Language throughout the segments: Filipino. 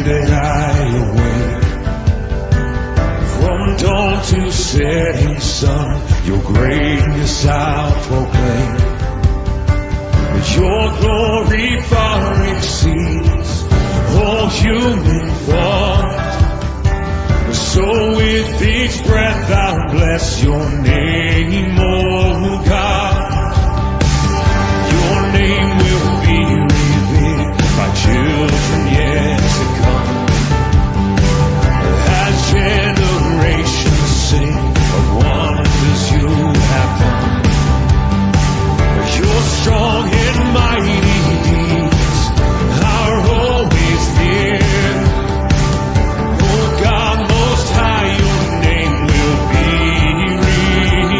that I await. From dawn to setting sun, your greatness I'll proclaim. Your glory far exceeds all human thought. So with each breath I'll bless your name, oh God. Your name will be revered by children yet to come, as generations sing of wonders you have done. Your strong and mighty deeds are always near. Oh God, most high, your name will be revered.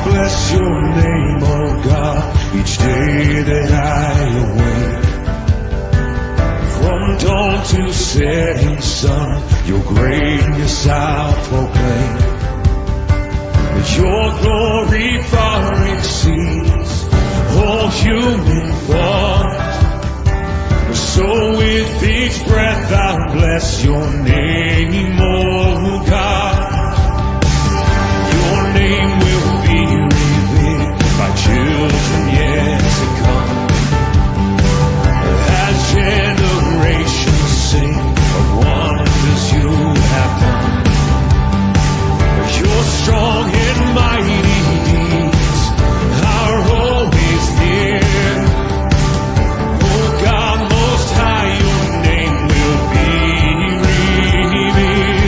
bless your name, oh God, each day that I awake. From dawn to setting sun, your greatness I'll proclaim. Your glory far exceeds all human thought. So with each breath I'll bless your name, oh God. Your name will be revered by children yet to come, as generations sing of wonders you have done. Your strong and mighty deeds are always near. Oh God, most high, your name will be revered.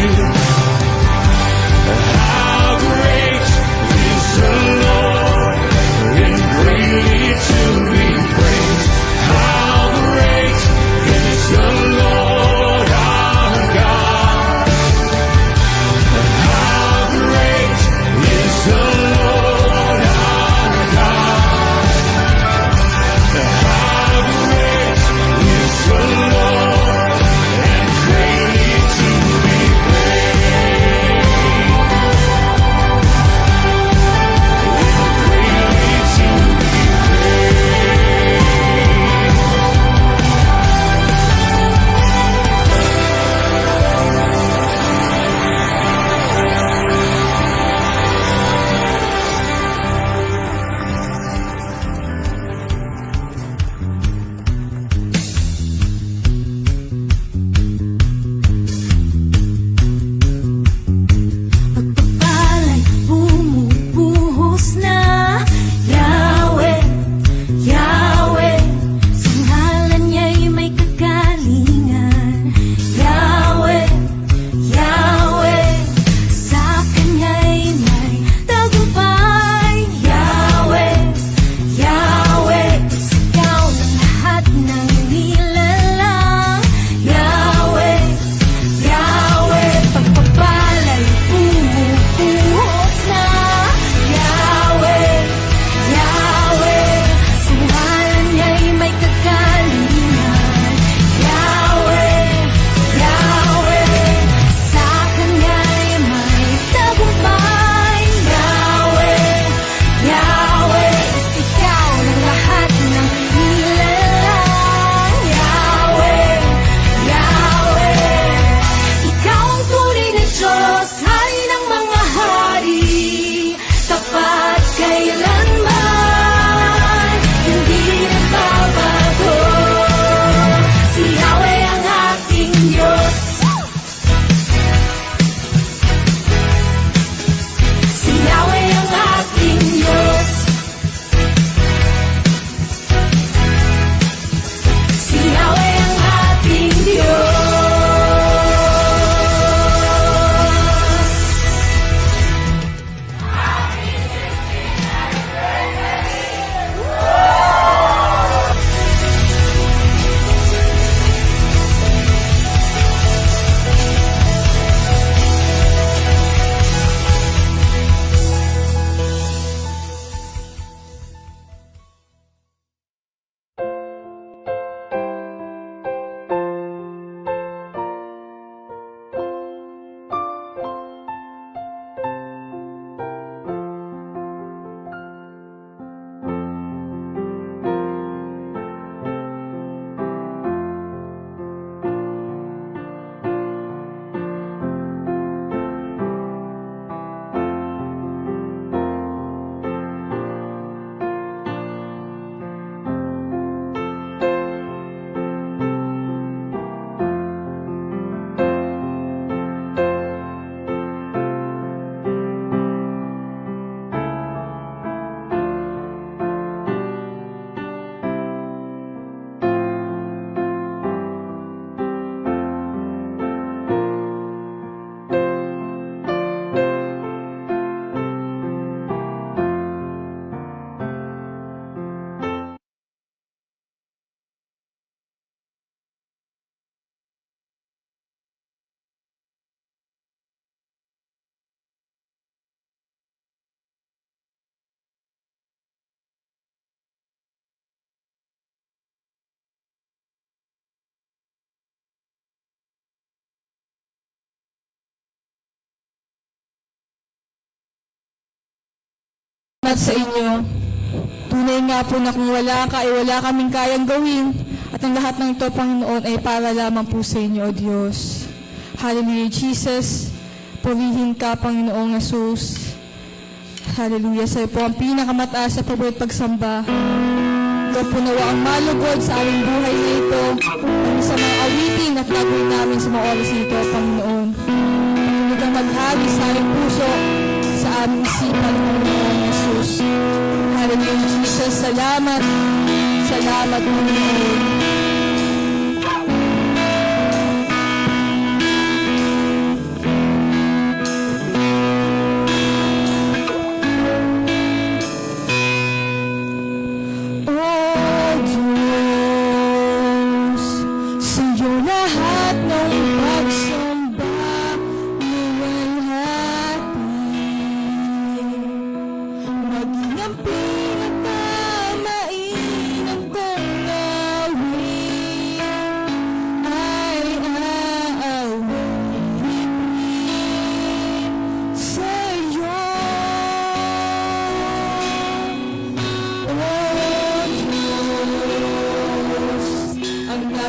At sa inyo, tunay nga po na kung wala ka, ay wala kaming kayang gawin. At ang lahat ng ito, Panginoon, ay para lamang po sa inyo, O Diyos. Hallelujah, Jesus. Purihin ka, Panginoong Jesus. Hallelujah. Sa'yo po ang pinakamataas sa paborito pagsamba. Ikaw po nawa ang malugod sa aming buhay na ito. Ang sa mga awitin at gagawin namin sa mga oras nito, Panginoon. Patuloy kang maghagi sa aming puso, sa aming isipan, Panginoon Jesus. Hallelujah, Jesus. Salamat. Salamat, Panginoon.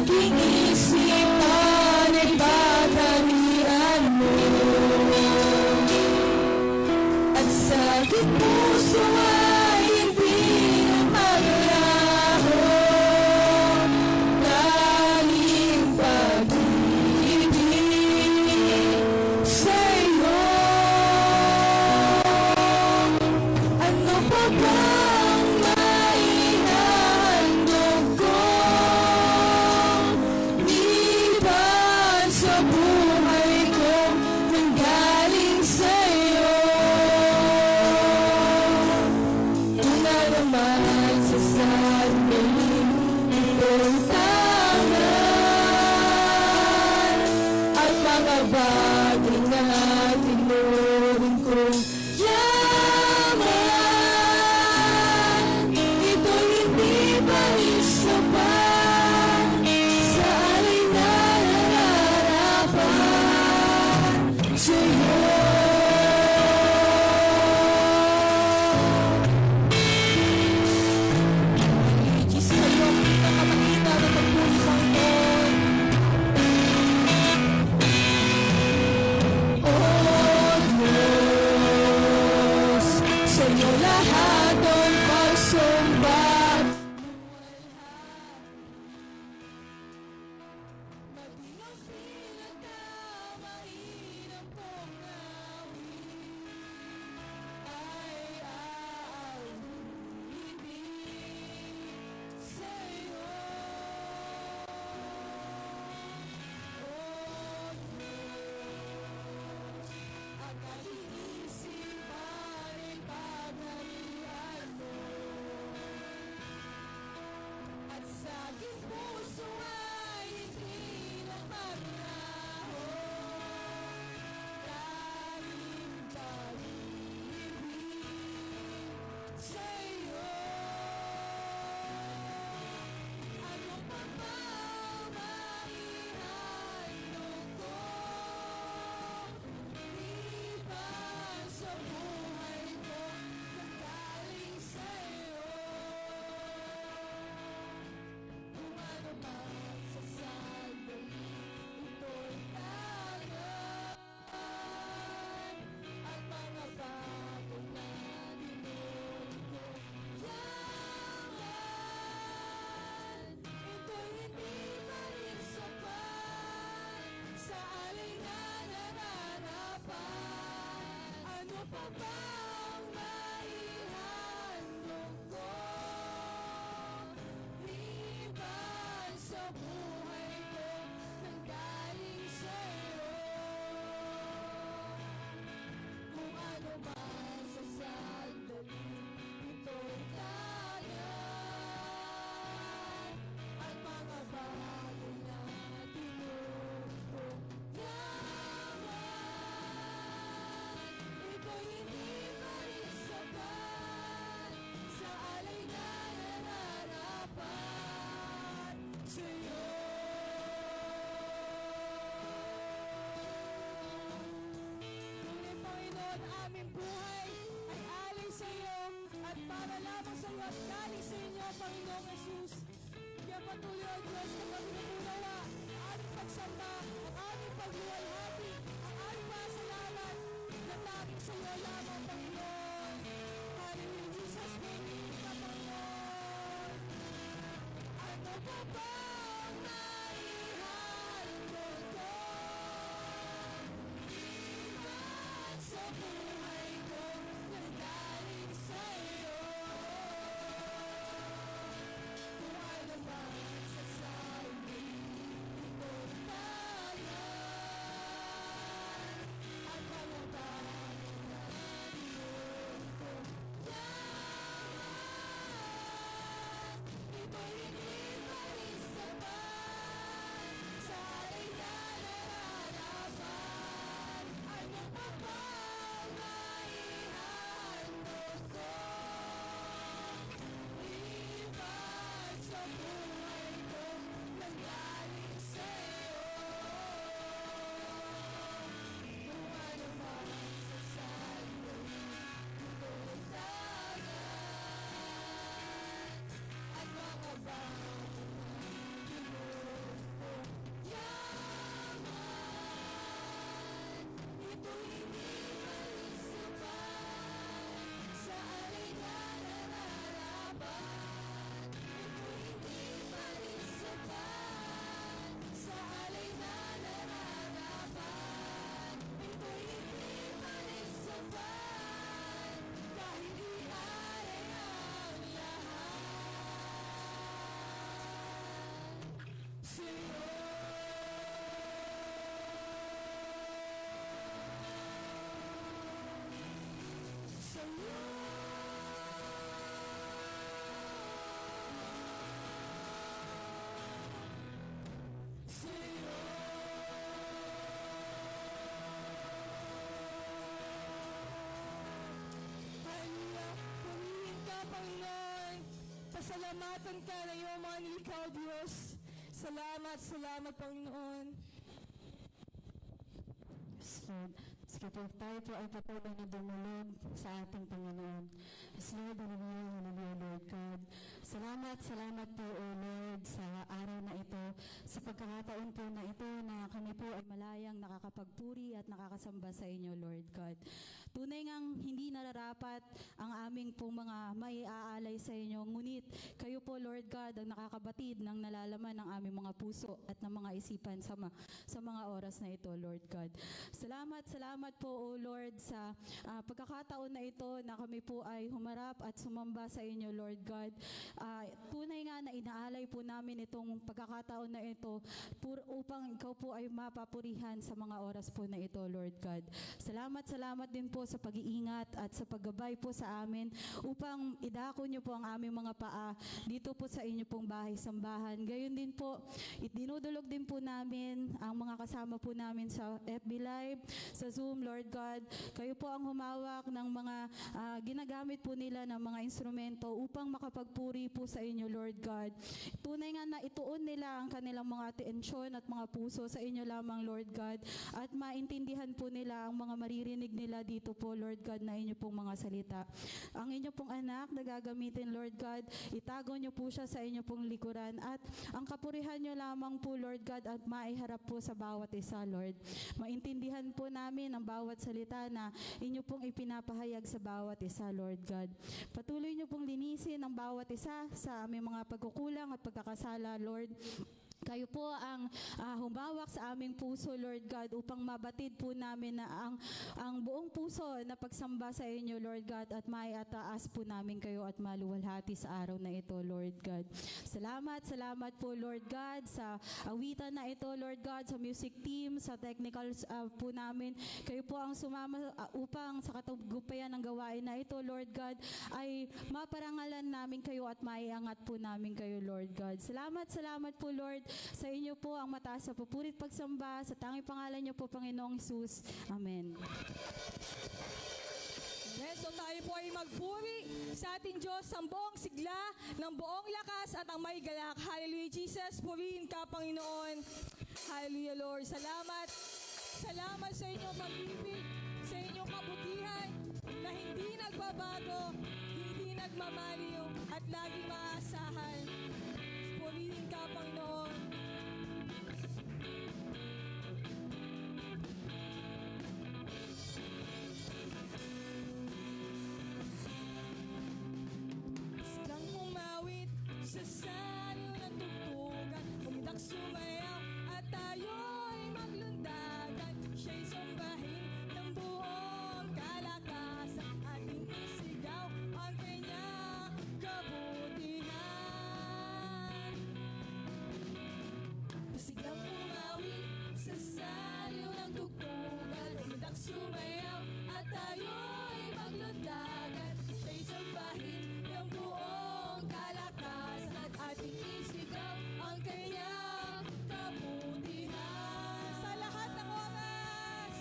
Aking isipan ay pagkarian mo, at sa aking puso ay hindi na maglaho, tanging pag-ibig sa'yo. Ano pa bang maihandog ko sa buhay ko nang galing sa'yo? Kung ano man sa sandaling itong tangan at mga bagay na tinuring kong yaman, ito'y hindi pa rin sapat sa alay na sa'yo. Diyos sa'yo ang pinakamakita na pagpuli, Panginoon. Oh Diyos, sa'yo lahat ang pagsamba. aming buhay ay alay sa iyo. para lamang sa iyo at galing sa inyo, Panginoong Jesus. Kaya patuloy, O Diyos, na kami nagunawa ang aming pagsamba, ang aming pagluwalhati, ang aming pasalamat na tanging sa iyo lamang, Panginoon. Hallelujah, Jesus, name ka, Panginoon. Ano pa ba ang naihandog ko? Iwan sa buhay ko na galing sa iyo. Kung ano man sasabi, ito tayan. At mga bagay na iyong ko yaman. Ito'y hindi palisapan sa alay na nararapan. Ano pa ba ang maihandog ko? Iwan sa buhay ko nanggaling sa iyo. Kung ano man sasabi, ito'y dagat at mga bagay yaman. Ito'y hindi palisapan sa alay na nararapan. Ito'y hindi palisapan sa alay na nararapan. Ito'y hindi palisapan kahit iaray ang lahat sa'yo. Sa'yo. Sa'yo. Hallelujah. Purihin ka, Panginoon. Pasalamatan ka na iyong mga nilikha, O Diyos. Salamat, salamat, Panginoon. Yes, Lord. Sige po, tayo po ay patuloy na dumulog sa ating Panginoon. Yes, Lord, hallelujah, hallelujah, Lord God. Salamat po, O Lord, sa araw na ito, sa pagkakataon po na ito na kami po ay malayang nakakapagpuri at nakakasamba sa inyo, Lord God. Tunay ngang hindi nararapat ang aming pong mga maiaalay sa inyo, ngunit kayo po, Lord God, ang nakakabatid ng nalalaman ng aming mga puso at ng mga isipan sa mga oras na ito, Lord God. Salamat po, O Lord, sa pagkakataon na ito na kami po ay humarap at sumamba sa inyo, Lord God. Tunay nga na inaalay po namin itong pagkakataon na ito upang ikaw po ay mapapurihan sa mga oras po na ito, Lord God. Salamat din po sa pag-iingat at sa paggabay po sa amin upang idako niyo po ang aming mga paa dito po sa inyo pong bahay-sambahan. Gayon din po, dinudulog din po namin ang mga kasama po namin sa FB Live, sa Zoom, Lord God. Kayo po ang humawak ng mga ginagamit po nila ng mga instrumento upang makapagpuri po sa inyo, Lord God. Tunay nga na ituon nila ang kanilang mga atensyon at mga puso sa inyo lamang, Lord God, at maintindihan po nila ang mga maririnig nila dito po, Lord God, na inyo pong mga salita. Ang inyo pong anak na gagamitin, Lord God, itago nyo po siya sa inyo pong likuran at ang kapurihan nyo lamang po, Lord God, at maiharap po sa bawat isa, Lord. Maintindihan po namin ang bawat salita na inyo pong ipinapahayag sa bawat isa, Lord God. Patuloy nyo pong linisin ang bawat isa sa aming mga pagkukulang at pagkakasala, Lord. Kayo po ang humawak sa aming puso, Lord God, upang mabatid po namin na ang buong puso na pagsamba sa inyo, Lord God, at maiataas po namin kayo at maluwalhati sa araw na ito, Lord God. Salamat po, Lord God, sa awitan na ito, Lord God, sa music team, sa technicals po namin. Kayo po ang sumama upang sa katagumpayan ng gawain na ito, Lord God, ay maparangalan namin kayo at maiangat po namin kayo, Lord God. Salamat po, Lord, sa inyo po ang mataas sa pupurit pagsamba. Sa tanging pangalan niyo po, Panginoong Jesus. Amen. Amen. So tayo po ay magpuri sa ating Diyos ng buong sigla, ng buong lakas at ang may galak. Hallelujah, Jesus. Purihin ka, Panginoon. Hallelujah, Lord. Salamat sa inyong pag-ibig, sa inyong kabutihan na hindi nagbabago, hindi nagmamaliw at laging maaasahan. Purihin ka, Panginoon. Silang umawit sa saliw ng tugtugan, umitak sumayaw at tayo'y maglundagan. Siya'y sambahin ng buong kalakasan, ating isigaw ang kanyang kabutihan. Silang umawit sa saliw ng tugtugan, umitak sumayaw at tayo'y maglundagan. Siya'y sambahin ng buong kalakasan, ating isigaw ang kanyang kabutihan. Sa lahat ng oras,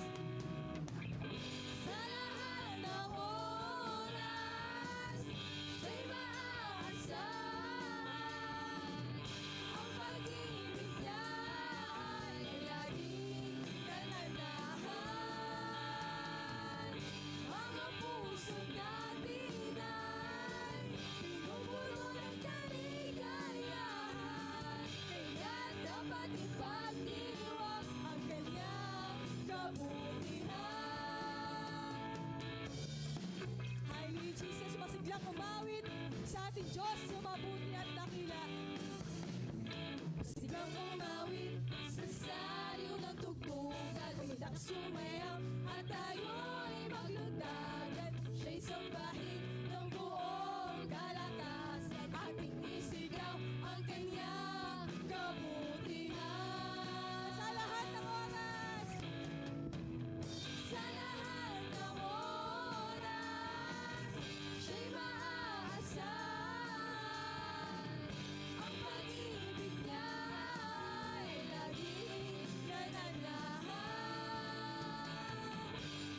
sa lahat ng oras, siya'y maaasahan. Ang pag-ibig niya ay laging nananahan. Mga puso natin ay pinupuno ng kaligayahan, kaya dapat ipagdiwang ang kanyang kabutihan. Highly Jesus, masiglang umawit sa ating Diyos na mabuti at dakila. Sigang umawit sa saliw ng tugtugan, umitak sumayaw at tayo'y maglundagan. Siya'y sambahin ng buong kalakasan, ating isigaw ang kanyang kabutihan. Sa lahat ng oras, sa lahat ng oras, siya'y maaasahan. Ang pag-ibig niya ay laging nananahan.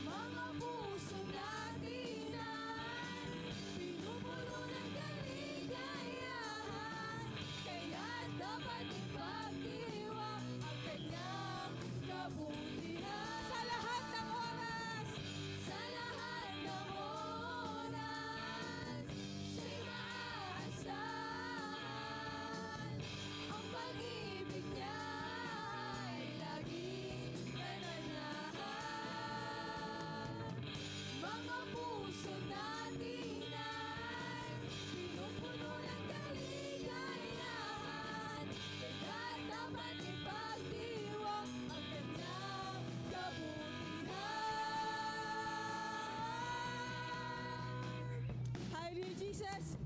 Mga puso natin ay pinupuno ng kaligayahan, kaya dapat ipagdiwang ang kanyang kabutihan. Sa lahat ng oras, sa lahat ng oras, siya'y maaasahan. Ang pag-ibig niya ay laging nananahan. Mga puso natin ay pinupuno ng kaligayahan, kaya dapat ipagdiwang ang kanyang kabutihan. Highly Jesus,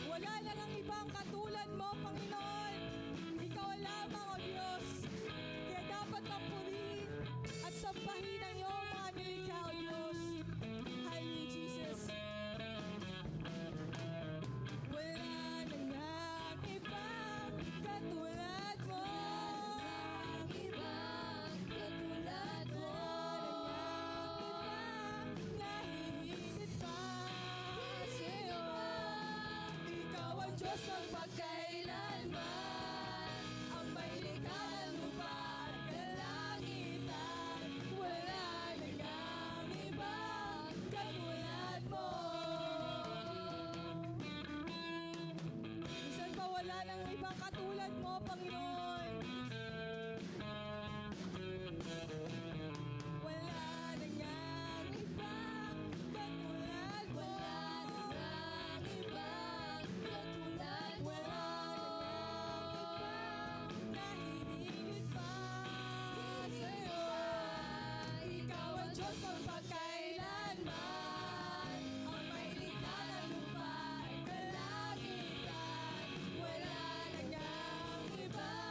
wala na lang ibang katulad mo, Panginoon. Ikaw lamang, O Diyos. Kaya dapat mapurihin at sambahin ang iyong mga nilikha, O Diyos. Highly Jesus. Wala na ngang ibang katulad mo. Ibang katulad mo. Nahihigit pa sa'yo. Ikaw ang Diyos ng pagkailanman, ang may likha ng lupa at kalangitan. Wala na ngang ibang katulad mo. Minsan pa wala nang ibang katulad mo, Panginoon. Wala na ngang ibang katulad mo. Wala na ngang ibang katulad mo. Wala na ngang ibang nahihigit pa sa'yo. Ikaw ang Diyos ng pagkailanman, ang may likha ng lupa at kalangitan. Wala na ngang ibang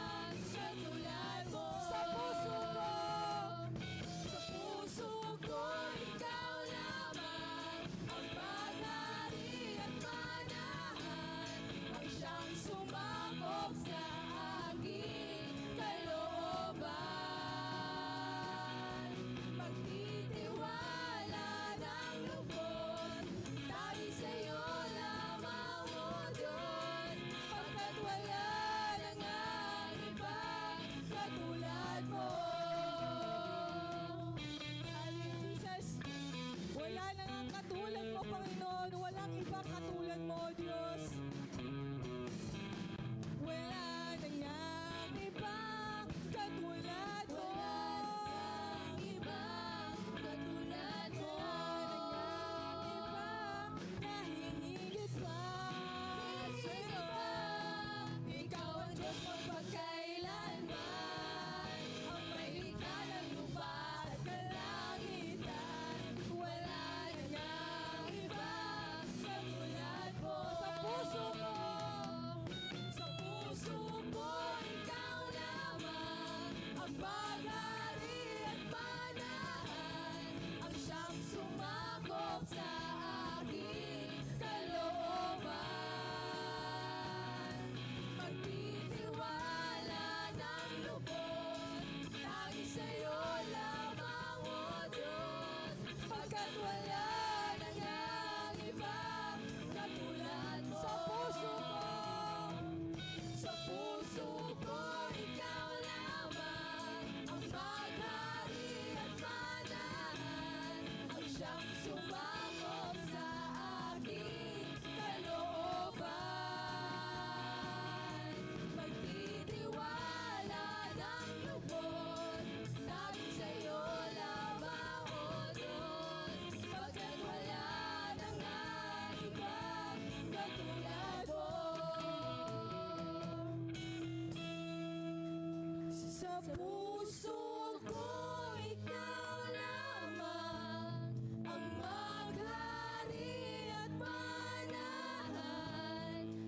Sa puso ko, ikaw lamang ang maghari at manahan,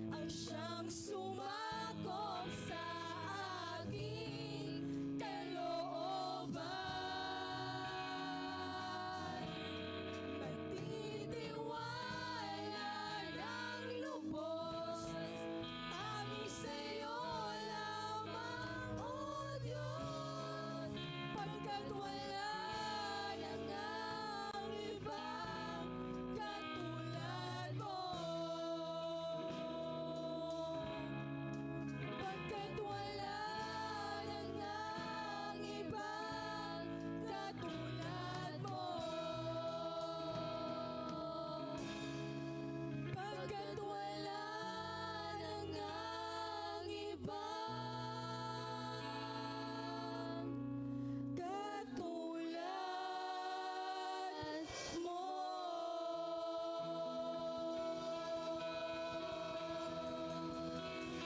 ang siyang sumakop sa aking kalooban. Nagtitiwala ng lubos, tanging sa'yo lamang, O Diyos, pagkat wala na ngang ibang katulad mo. Pagkat wala na ngang ibang katulad mo. Pagkat wala na ngang ibang katulad mo.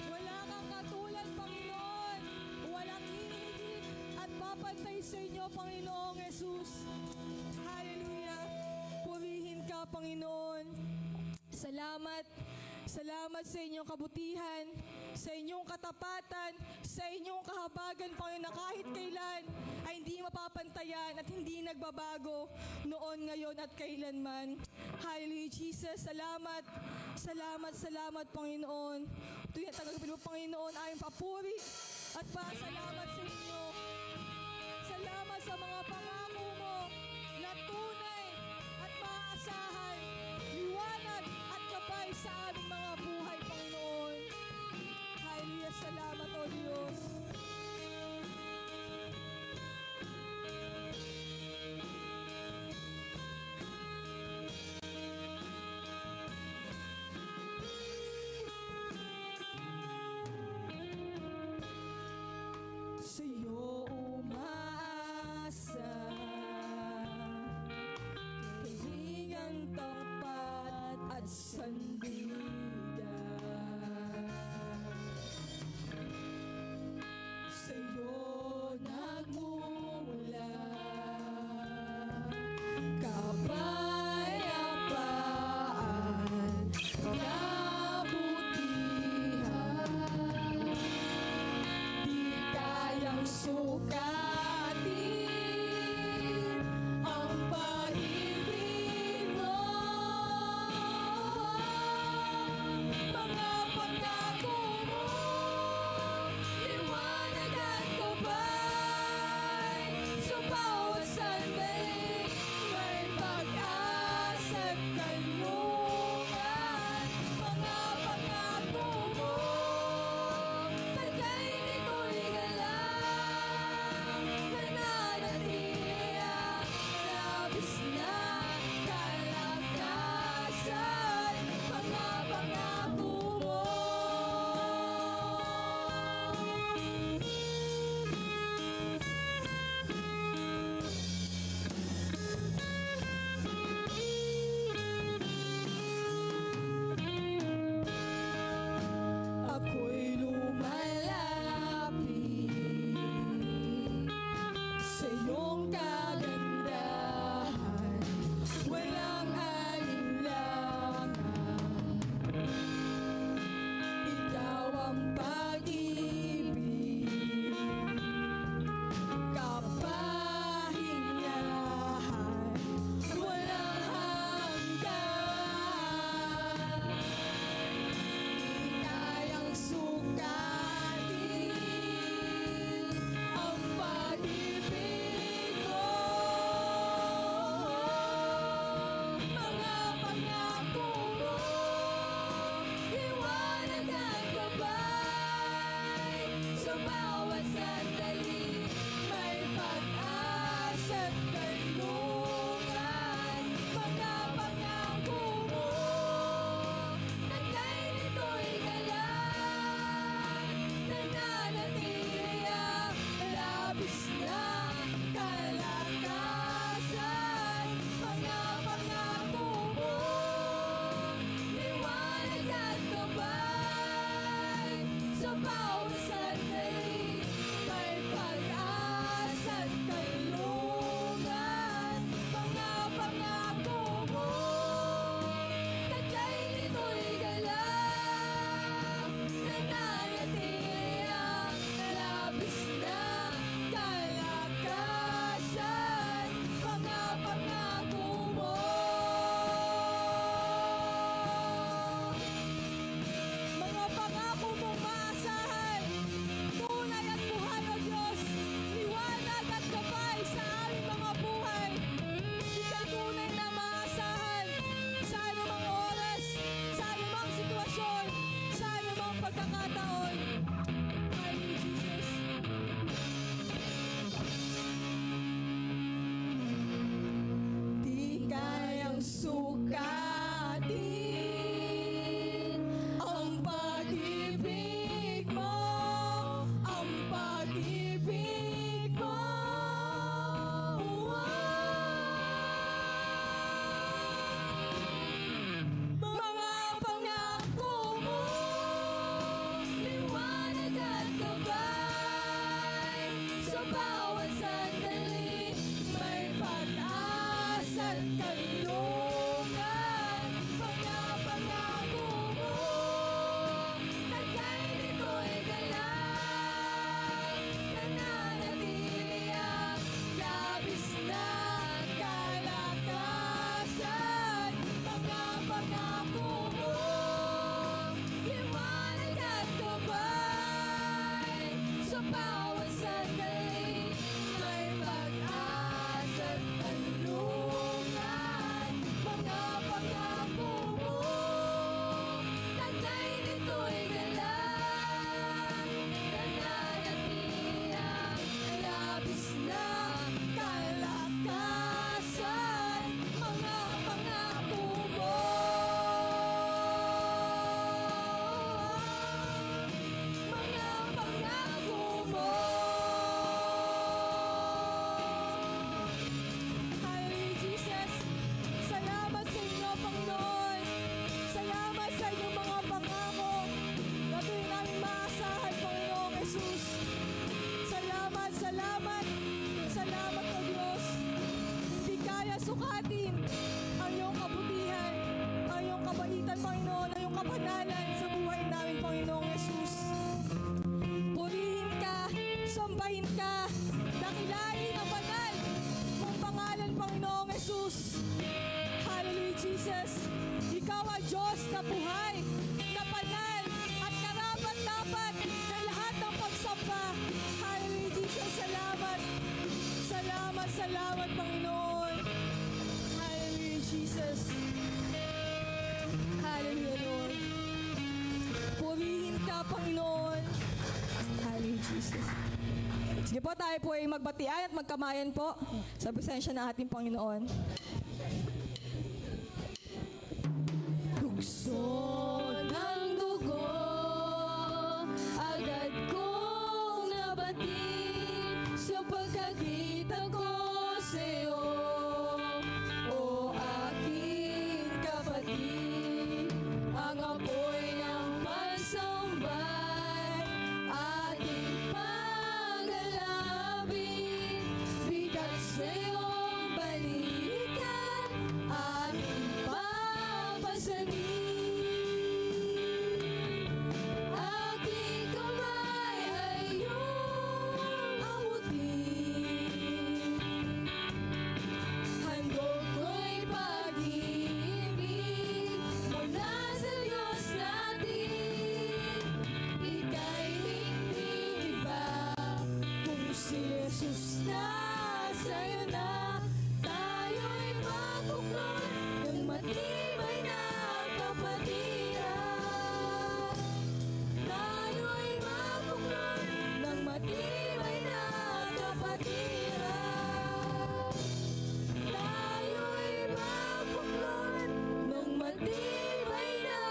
Wala kang katulad, Panginoon. Walang hihigit at papantay sa inyo, Panginoong Jesus. Hallelujah. Purihin ka, Panginoon. Salamat. Salamat sa inyong kabutihan, sa inyong katapatan, sa inyong kahabagan, Panginoon, na kahit kailan ay hindi mapapantayan at hindi nagbabago noon, ngayon at kailanman. Hallelujah, Jesus. Salamat. Salamat, salamat, Panginoon. Tuwing tagapin mo, Panginoon, ayong papuri at pasalamat sa inyo. Salamat sa mga pangako mo na tunay at maaasahan, liwanag at kapay sa aming mga buhay, Panginoon. Hallelujah, salamat, O Diyos. Sa'yo umaasa, kaibigang tapat at sandigan. Salamat. Salamat, O Diyos. Hindi kaya sukatin ang iyong kabutihan, ang iyong kabaitan, Panginoon, ang iyong kapanalan sa buhay namin, Panginoong Yesus. Purihin ka, sambahin ka, dakilain ang banal mong pangalan, Panginoong Yesus. Hallelujah, Jesus. Ikaw ang Diyos na buhay, na banal, at karapat-dapat na lahat ng pagsamba. Hallelujah, Jesus. Salamat. Salamat, salamat, Panginoon. Hallelujah, Jesus. Hallelujah, Lord. Purihin ka, Panginoon. Hallelujah, Jesus. Sige po, tayo po ay magbatian at magkamayan po sa presensya ng ating Panginoon. Tukso ng dugo, agad kong nabati sa pagkakita ko sa'yo, o aking kapatid. Ang apoy ng pagsambay, ating paglalapit, bigat sa'yong balikan, ating papasanin. Aking kamay ay iyong amutin, handog ko'y pag-ibig mula sa Diyos natin. Ika'y hindi iba kung si Jesus na sa'yo na. Tayo'y magbuklod ng matibay na kapatiran. Tayo'y magbuklod ng matibay na kapatiran. Tayo'y magbuklod ng matibay na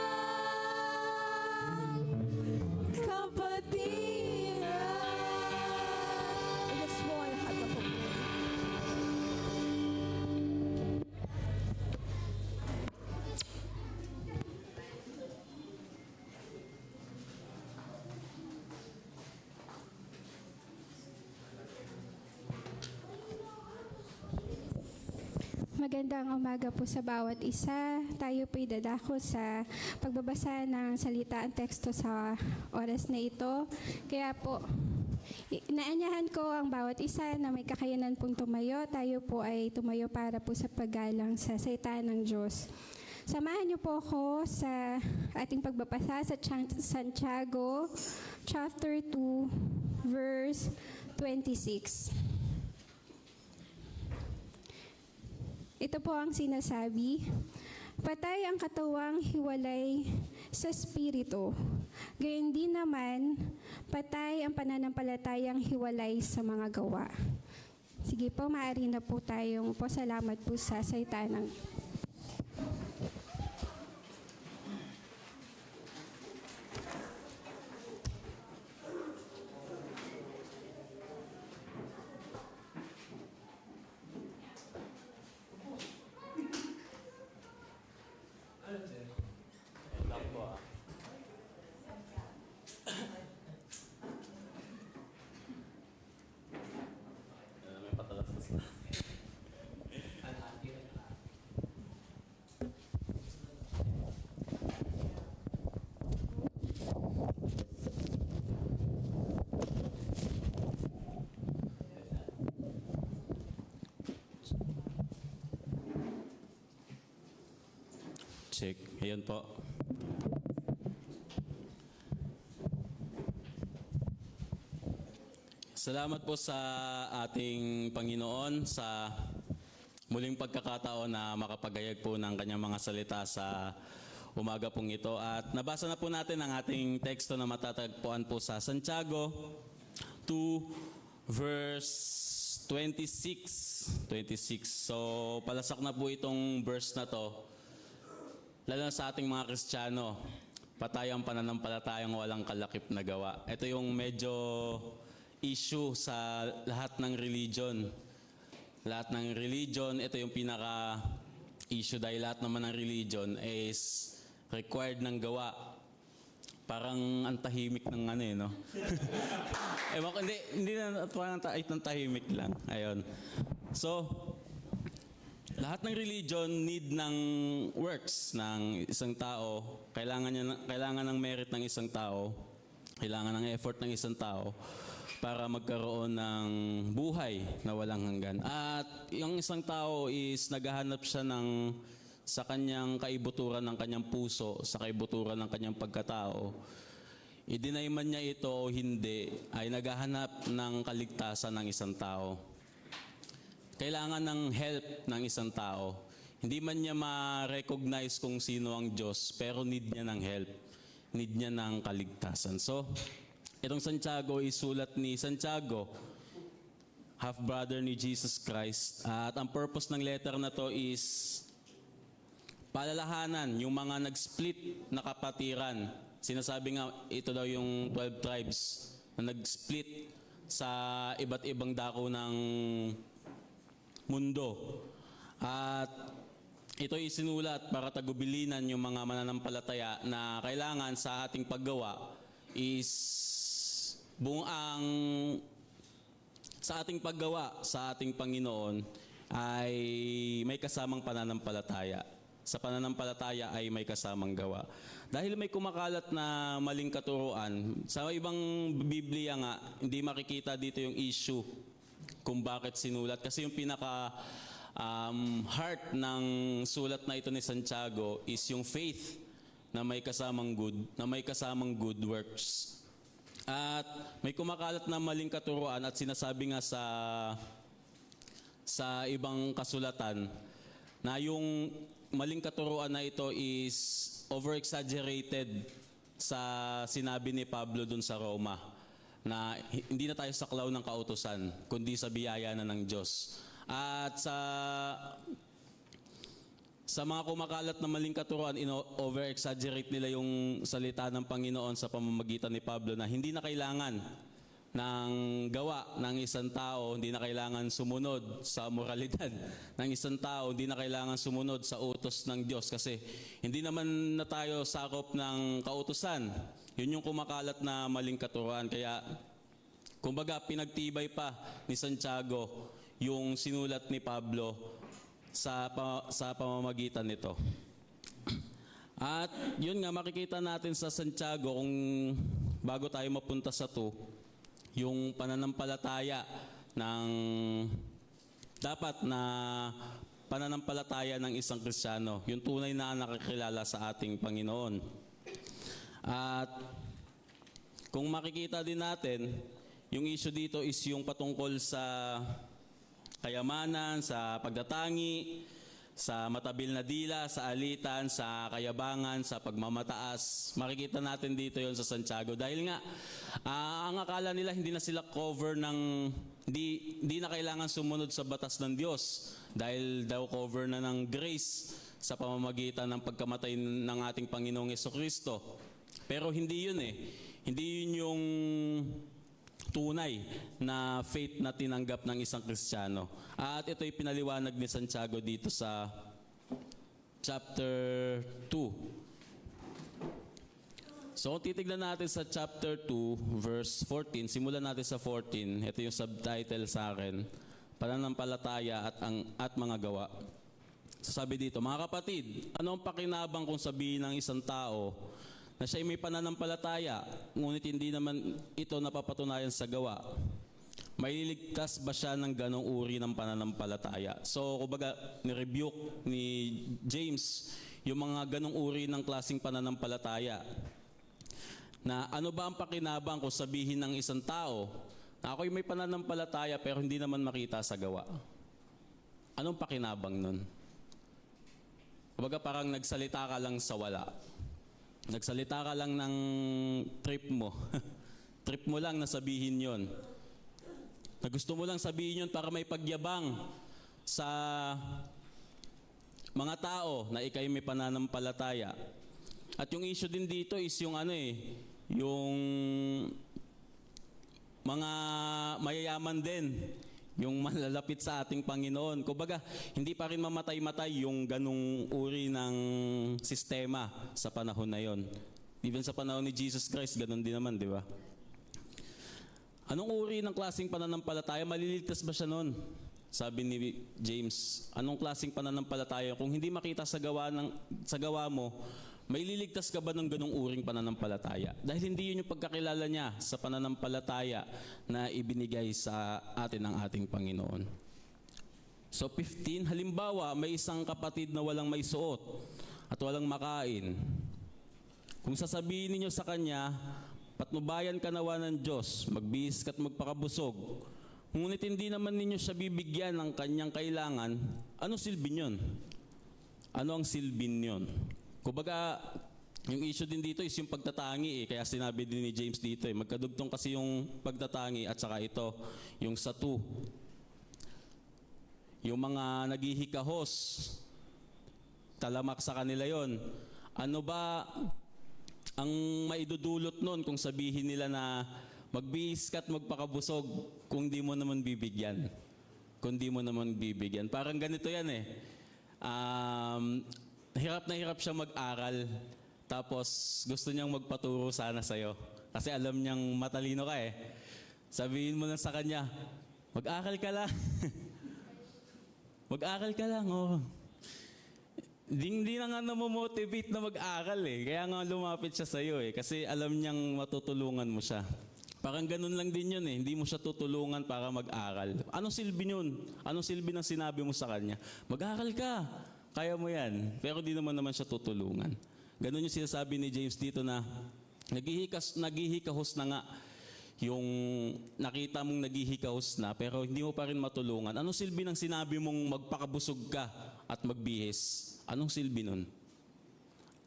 kapatiran. Yes, mo ay lahat na po. Magandang umaga po sa bawat isa. Tayo po'y dadako sa pagbabasa ng salita ang teksto sa oras na ito. Kaya po, naanyahan ko ang bawat isa na may kakayanan pong tumayo. Tayo po ay tumayo para po sa paggalang sa salita ng Diyos. Samahan niyo po ako sa ating pagbabasa sa Santiago chapter 2, verse 26. Ito po ang sinasabi, patay ang katawang hiwalay sa espiritu. Gayon din naman, patay ang pananampalatayang hiwalay sa mga gawa. Sige po, maaari na po tayong po. Salamat po sa salita ng Check. Ayan po. Salamat po sa ating Panginoon sa muling pagkakataon na makapagayag po ng kanyang mga salita sa umaga pong ito. At nabasa na po natin ang ating teksto na matatagpuan po sa Santiago 2 verse 26. So palasak na po itong verse na to. Lalo na sa ating mga Kristiyano, patay ang pananampalatayang walang kalakip na gawa. Ito yung medyo issue sa lahat ng religion. Lahat ng religion, ito yung pinaka-issue dahil lahat naman ng religion is required ng gawa. Parang ang tahimik ng ano no? Ewan ko, hindi na parang ng tahimik lang. Ayun. So, lahat ng religion need ng works ng isang tao. Kailangan ng merit ng isang tao. Kailangan ng effort ng isang tao para magkaroon ng buhay na walang hanggan. At yung isang tao is naghahanap siya sa kanyang kaibuturan ng kanyang puso, sa kaibuturan ng kanyang pagkatao. I-deny man niya ito o hindi, ay naghahanap ng kaligtasan ng isang tao. Kailangan ng help ng isang tao. Hindi man niya ma-recognize kung sino ang Diyos, pero need niya ng help. Need niya ng kaligtasan. So, itong Santiago is sulat ni Santiago, half-brother ni Jesus Christ. At ang purpose ng letter na to is palalahanan yung mga nag-split na kapatiran. Sinasabi nga, ito daw yung 12 tribes na nag-split sa iba't ibang dako ng mundo. At ito isinulat para tagubilinan yung mga mananampalataya na kailangan sa ating paggawa is sa ating paggawa sa ating Panginoon ay may kasamang pananampalataya. Sa pananampalataya ay may kasamang gawa. Dahil may kumakalat na maling katuruan, sa ibang Biblia nga, hindi makikita dito yung issue kung bakit sinulat. Kasi yung pinaka heart ng sulat na ito ni Santiago is yung faith na may kasamang good works. At may kumakalat na maling katuruan at sinasabi nga sa ibang kasulatan na yung maling katuruan na ito is over-exaggerated sa sinabi ni Pablo dun sa Roma na hindi na tayo saklaw ng kautusan kundi sa biyaya na ng Diyos. At sa mga kumakalat na maling katuruan, over-exaggerate nila yung salita ng Panginoon sa pamamagitan ni Pablo na hindi na kailangan ng gawa ng isang tao, hindi na kailangan sumunod sa moralidad ng isang tao, hindi na kailangan sumunod sa utos ng Diyos kasi hindi naman na tayo sakop ng kautusan. Yun yung kumakalat na maling katuruan. Kaya, kumbaga, pinagtibay pa ni Santiago yung sinulat ni Pablo sa pamamagitan nito. At yun nga, makikita natin sa Santiago kung bago tayo mapunta sa 2, yung pananampalataya ng dapat na pananampalataya ng isang Kristiyano, yung tunay na nakakilala sa ating Panginoon. At kung makikita din natin, yung issue dito is yung patungkol sa kayamanan, sa pagdatangi, sa matabil na dila, sa alitan, sa kayabangan, sa pagmamataas. Makikita natin dito yon sa Santiago. Dahil nga, ang akala nila hindi na sila cover ng, hindi na kailangan sumunod sa batas ng Diyos. Dahil daw cover na ng grace sa pamamagitan ng pagkamatay ng ating Panginoong Jesucristo. Pero hindi yun eh. Hindi yun yung tunay na faith na tinanggap ng isang Kristiyano. At ito'y pinaliwanag ni Santiago dito sa chapter 2. So kung titignan natin sa chapter 2, verse 14, simulan natin sa 14. Ito yung subtitle sa akin, Pananampalataya at mga gawa. Sasabi dito, mga kapatid, ano ang pakinabang kung sabihin ng isang tao na siya'y may pananampalataya, ngunit hindi naman ito napapatunayan sa gawa? May liligtas ba siya ng ganong uri ng pananampalataya? So, kumbaga, ni-rebuke ni James yung mga ganong uri ng klaseng pananampalataya. Na ano ba ang pakinabang kung sabihin ng isang tao na ako'y may pananampalataya pero hindi naman makita sa gawa? Anong pakinabang nun? Kumbaga, parang nagsalita ka lang sa wala. Nagsalita ka lang ng trip mo. Trip mo lang na sabihin yon. Na gusto mo lang sabihin yon para may pagyabang sa mga tao na ikay may pananampalataya. At yung issue din dito is yung yung mga mayayaman din, yung malalapit sa ating Panginoon. Kumbaga, hindi pa rin mamatay-matay yung ganung uri ng sistema sa panahon na yon. Even sa panahon ni Jesus Christ, ganun din naman, di ba? Anong uri ng klaseng pananampalataya? Maliligtas ba siya nun? Sabi ni James, anong klaseng pananampalataya? Kung hindi makita sa gawa mo, may liligtas ka ba ng ganong uring pananampalataya? Dahil hindi yun yung pagkakilala niya sa pananampalataya na ibinigay sa atin ng ating Panginoon. So 15, halimbawa, may isang kapatid na walang may suot at walang makain. Kung sasabihin ninyo sa kanya, patnubayan ka nawa ng Diyos, magbihis ka't magpakabusog, ngunit hindi naman ninyo siya bibigyan ng kanyang kailangan, ano silbi nyon? Ano ang silbi nyon? Kumbaga, yung issue din dito is yung pagtatangi Kaya sinabi din ni James dito magkadugtong kasi yung pagtatangi at saka ito, yung satu. Yung mga naghihikahos, talamak sa kanila yon. Ano ba ang maidudulot nun kung sabihin nila na magbihis ka't magpakabusog kung di mo naman bibigyan? Kung di mo naman bibigyan. Parang ganito yan hirap na hirap siya mag-aral, tapos gusto niyang magpaturo sana sa'yo. Kasi alam niyang matalino ka Sabihin mo lang sa kanya, mag-aral ka lang. Mag-aral ka lang, Hindi na nga namomotivate na mag-aral Kaya nga lumapit siya sa'yo Kasi alam niyang matutulungan mo siya. Parang ganun lang din yun Hindi mo siya tutulungan para mag-aral. Anong silbi yun? Anong silbi ng sinabi mo sa kanya? Mag-aral ka. Kaya mo yan. Pero di naman siya tutulungan. Ganun yung sinasabi ni James dito na naghihikahos na nga yung nakita mong naghihikahos na pero hindi mo pa rin matulungan. Anong silbi ng sinabi mong magpakabusog ka at magbihis? Anong silbi nun?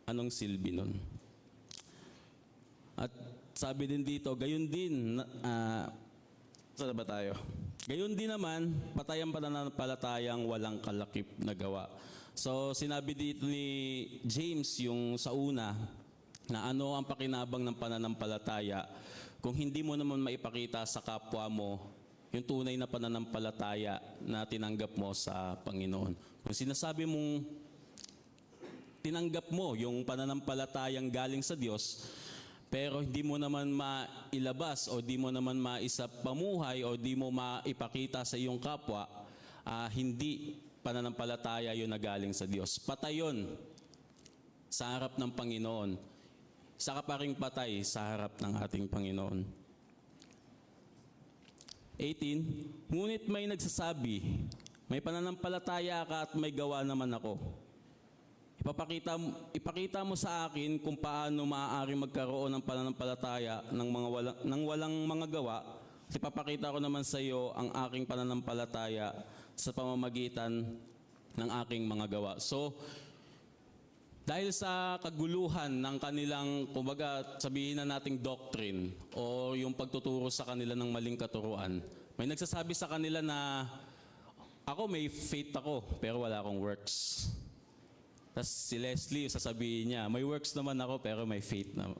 Anong silbi nun? At sabi din dito, gayon din, saan ba tayo? Gayon din naman, patayang pananampalatayang walang kalakip na gawa. So sinabi dito ni James yung sa una, na ano ang pakinabang ng pananampalataya kung hindi mo naman maipakita sa kapwa mo yung tunay na pananampalataya na tinanggap mo sa Panginoon. Kung sinasabi mong tinanggap mo yung pananampalatayang galing sa Diyos, pero hindi mo naman mailabas o di mo naman maisapamuhay o di mo maipakita sa iyong kapwa, hindi pananampalataya yun na galing sa Diyos. Patay yun sa harap ng Panginoon. Saka pa ring patay sa harap ng ating Panginoon. 18, ngunit may nagsasabi, may pananampalataya ka at may gawa naman ako. Ipakita mo sa akin kung paano maaari magkaroon ng pananampalataya ng walang mga gawa. Ipapakita ko naman sa iyo ang aking pananampalataya sa pamamagitan ng aking mga gawa. So, dahil sa kaguluhan ng kanilang, kumbaga sabihin na nating doctrine o yung pagtuturo sa kanila ng maling katuruan, may nagsasabi sa kanila na ako may faith ako pero wala akong works. Tapos si Leslie sasabihin niya, may works naman ako pero may faith na.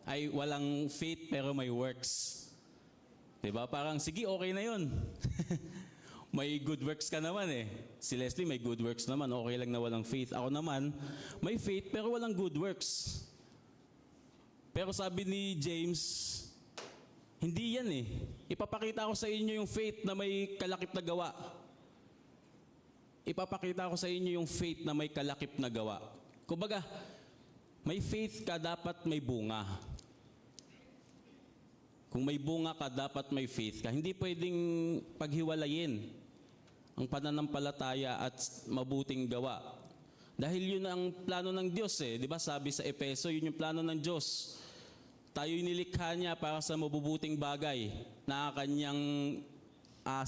Ay walang faith pero may works. Diba? Parang sige okay na yun. May good works ka naman Si Leslie may good works naman, okay lang na walang faith. Ako naman, may faith pero walang good works. Pero sabi ni James, hindi yan Ipapakita ko sa inyo yung faith na may kalakip na gawa. Ipapakita ko sa inyo yung faith na may kalakip na gawa. Kumbaga, may faith ka, dapat may bunga. Kung may bunga ka, dapat may faith ka. Hindi pwedeng paghiwalayin ang pananampalataya at mabuting gawa. Dahil yun ang plano ng Diyos Di ba sabi sa Efeso, yun yung plano ng Diyos. Tayo'y nilikha niya para sa mabubuting bagay na kanyang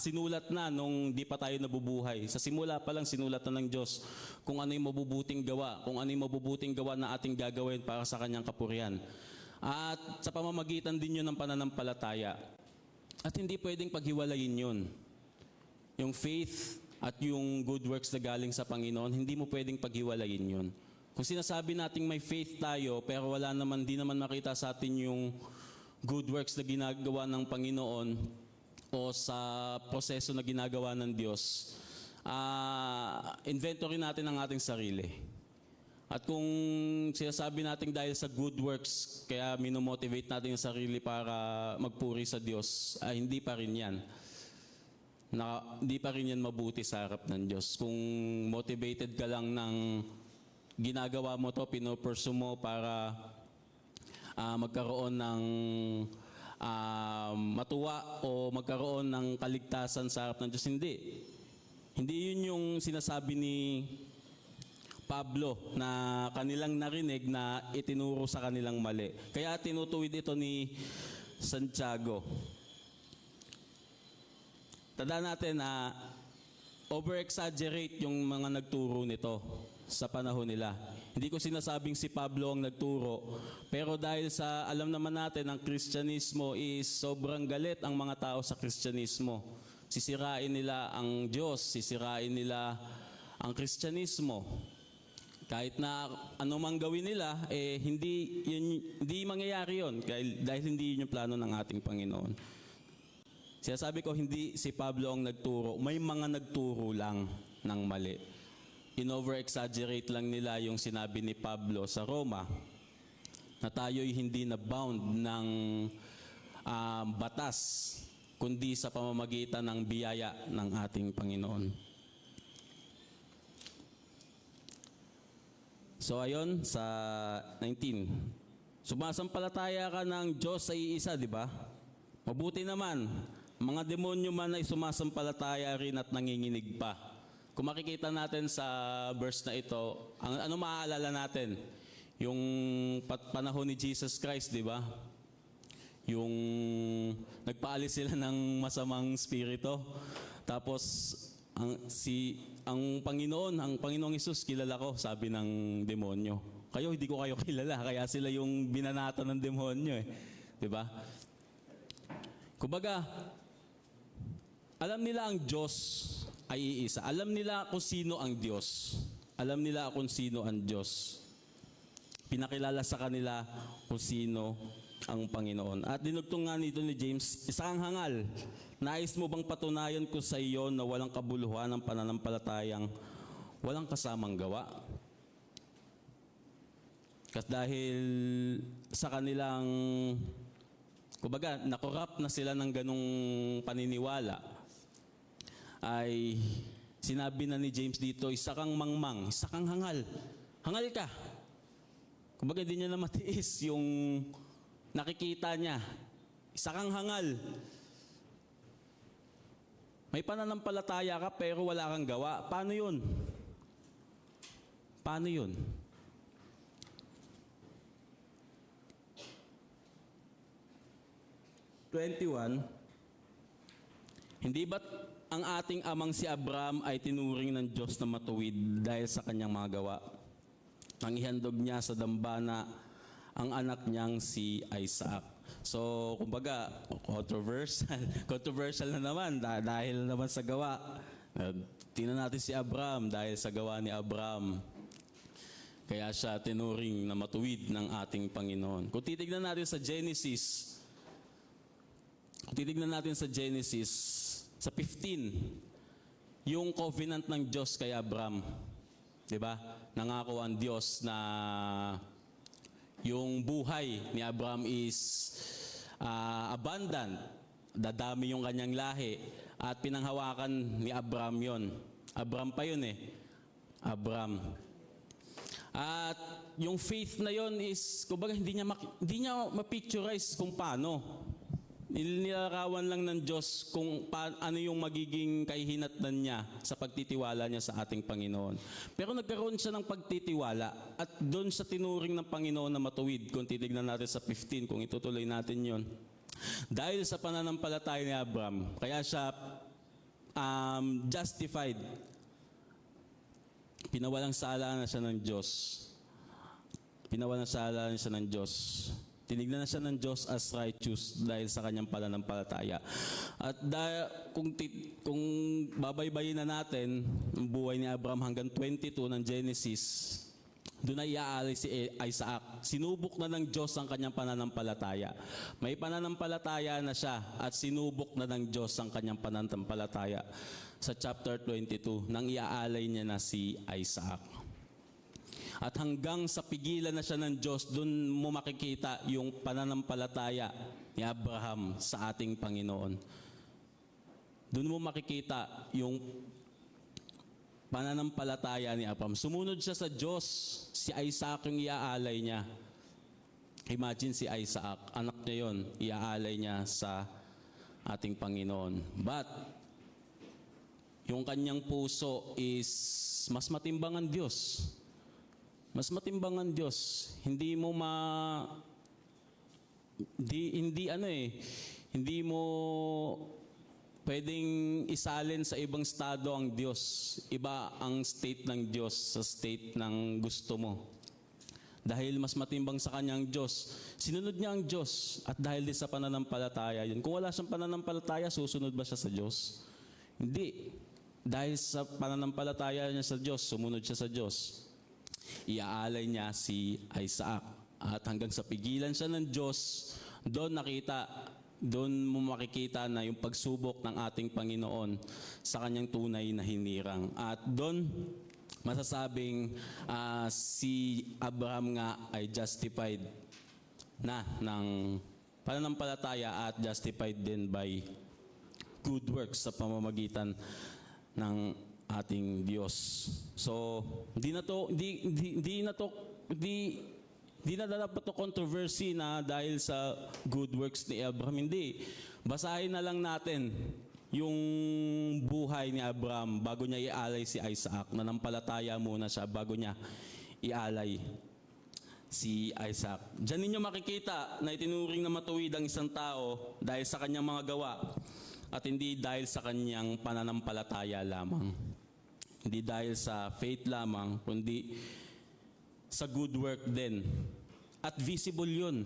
sinulat na nung di pa tayo nabubuhay. Sa simula pa lang sinulat na ng Diyos kung ano yung mabubuting gawa, kung ano yung mabubuting gawa na ating gagawin para sa kanyang kapurihan. At sa pamamagitan din yun ng pananampalataya. At hindi pwedeng paghiwalayin yun. Yung faith at yung good works na galing sa Panginoon, hindi mo pwedeng paghiwalayin yun. Kung sinasabi nating may faith tayo, pero di naman makita sa atin yung good works na ginagawa ng Panginoon o sa proseso na ginagawa ng Diyos, inventory natin ang ating sarili. At kung sinasabi natin dahil sa good works, kaya minomotivate natin yung sarili para magpuri sa Diyos, ay hindi pa rin yan. Hindi pa rin yan mabuti sa harap ng Diyos. Kung motivated ka lang ng ginagawa mo to, pinopursue mo para magkaroon ng matuwa o magkaroon ng kaligtasan sa harap ng Diyos, hindi. Hindi yun yung sinasabi ni Pablo na kanilang narinig na itinuro sa kanilang mali. Kaya tinutuwid ito ni Santiago. Tandaan natin na over-exaggerate yung mga nagturo nito sa panahon nila. Hindi ko sinasabing si Pablo ang nagturo, pero dahil sa alam naman natin ang Kristyanismo is sobrang galit ang mga tao sa Kristyanismo. Sisirain nila ang Diyos, sisirain nila ang Kristyanismo. Kahit na anumang gawin nila, hindi mangyayari yun dahil hindi yun yung plano ng ating Panginoon. Sinasabi ko, hindi si Pablo ang nagturo, may mga nagturo lang ng mali. In-over-exaggerate lang nila yung sinabi ni Pablo sa Roma na tayo'y hindi na bound ng batas, kundi sa pamamagitan ng biyaya ng ating Panginoon. So ayon sa 19, sumasampalataya ka ng Diyos sa iisa, di ba? Mabuti naman, mga demonyo man ay sumasampalataya rin at nanginginig pa. Kung makikita natin sa verse na ito, ano maaalala natin? Yung panahon ni Jesus Christ, di ba? Yung nagpaalis sila ng masamang spirito. Tapos ang Panginoong Hesus, kilala ko, sabi ng demonyo. Kayo, hindi ko kayo kilala, kaya sila yung binanata ng demonyo eh. 'Di ba? Kumbaga, alam nila ang Diyos ay iisa. Alam nila kung sino ang Diyos. Alam nila kung sino ang Diyos. Pinakilala sa kanila kung sino ang Panginoon. At dinugtong nga nito ni James, isa kang hangal. Nais mo bang patunayan ko sa iyo na walang kabuluhan ng pananampalatayang walang kasamang gawa? Kasi dahil sa kanilang, kumbaga, nakorrupt na sila ng ganong paniniwala, ay sinabi na ni James dito, isa kang mangmang, isa kang hangal. Hangal ka. Kumbaga, hindi niya na matiis yung nakikita niya. Isa kang hangal. May pananampalataya ka pero wala kang gawa. Paano yun? Paano yun? Hindi ba't ang ating amang si Abraham ay tinuring ng Diyos na matuwid dahil sa kanyang mga gawa? Nang ihandog niya sa dambana ang anak niyang si Isaac. So, kumbaga, controversial na naman dahil naman sa gawa. Tingnan natin si Abraham dahil sa gawa ni Abraham. Kaya siya tinuring na matuwid ng ating Panginoon. Kung titignan natin sa Genesis, sa 15, yung covenant ng Diyos kay Abraham. Diba? Nangako ang Diyos na yung buhay ni Abraham is abundant, dadami yung kanyang lahi, at pinanghawakan ni Abraham yon. Abraham pa yun eh. Abraham. At yung faith na yon is, kumbaga, hindi niya ma-picturize kung paano. Nilarawan lang ng Diyos kung ano yung magiging kahihinatnan niya sa pagtitiwala niya sa ating Panginoon. Pero nagkaroon siya ng pagtitiwala at doon siya tinuring ng Panginoon na matuwid. Kung titignan natin sa 15, kung itutuloy natin yon. Dahil sa pananampalataya ni Abraham, kaya siya justified. Pinawalang sala na siya ng Diyos. Pinawalang sala na siya ng Diyos. Tinignan na siya ng Diyos as righteous dahil sa kanyang pananampalataya. At kung babaybayin na natin ang buhay ni Abraham hanggang 22 ng Genesis, doon ay iaalay si Isaac. Sinubok na ng Diyos ang kanyang pananampalataya. May pananampalataya na siya at sinubok na ng Diyos ang kanyang pananampalataya. Sa chapter 22, nang iaalay niya na si Isaac. At hanggang sa pigilan na siya ng Diyos, doon mo makikita yung pananampalataya ni Abraham sa ating Panginoon. Doon mo makikita yung pananampalataya ni Abraham. Sumunod siya sa Diyos. Si Isaac yung iaalay niya. Imagine si Isaac, anak niya yon, iaalay niya sa ating Panginoon. But, yung kanyang puso is mas matimbang ang Diyos. Mas matimbang ang Diyos. Hindi mo hindi mo pwedeng isalin sa ibang estado ang Diyos. Iba ang state ng Diyos sa state ng gusto mo. Dahil mas matimbang sa kanyang Diyos, sinunod niya ang Diyos. At dahil din sa pananampalataya yun. Kung wala siyang pananampalataya, susunod ba siya sa Diyos? Hindi. Dahil sa pananampalataya niya sa Diyos, sumunod siya sa Diyos. Iaalay niya si Isaac. At hanggang sa pigilan siya ng Diyos, doon mo makikita na yung pagsubok ng ating Panginoon sa kanyang tunay na hinirang. At doon, masasabing si Abraham nga ay justified na ng pananampalataya at justified din by good works sa pamamagitan ng ating Diyos. So, hindi na dapat to controversy na dahil sa good works ni Abraham. Hindi. Basahin na lang natin yung buhay ni Abraham bago niya ialay si Isaac. Nanampalataya muna siya bago niya ialay si Isaac. Diyan ninyo makikita na itinuring na matuwid ang isang tao dahil sa kanyang mga gawa at hindi dahil sa kanyang pananampalataya lamang. Hindi dahil sa faith lamang, kundi sa good work din. At visible yun.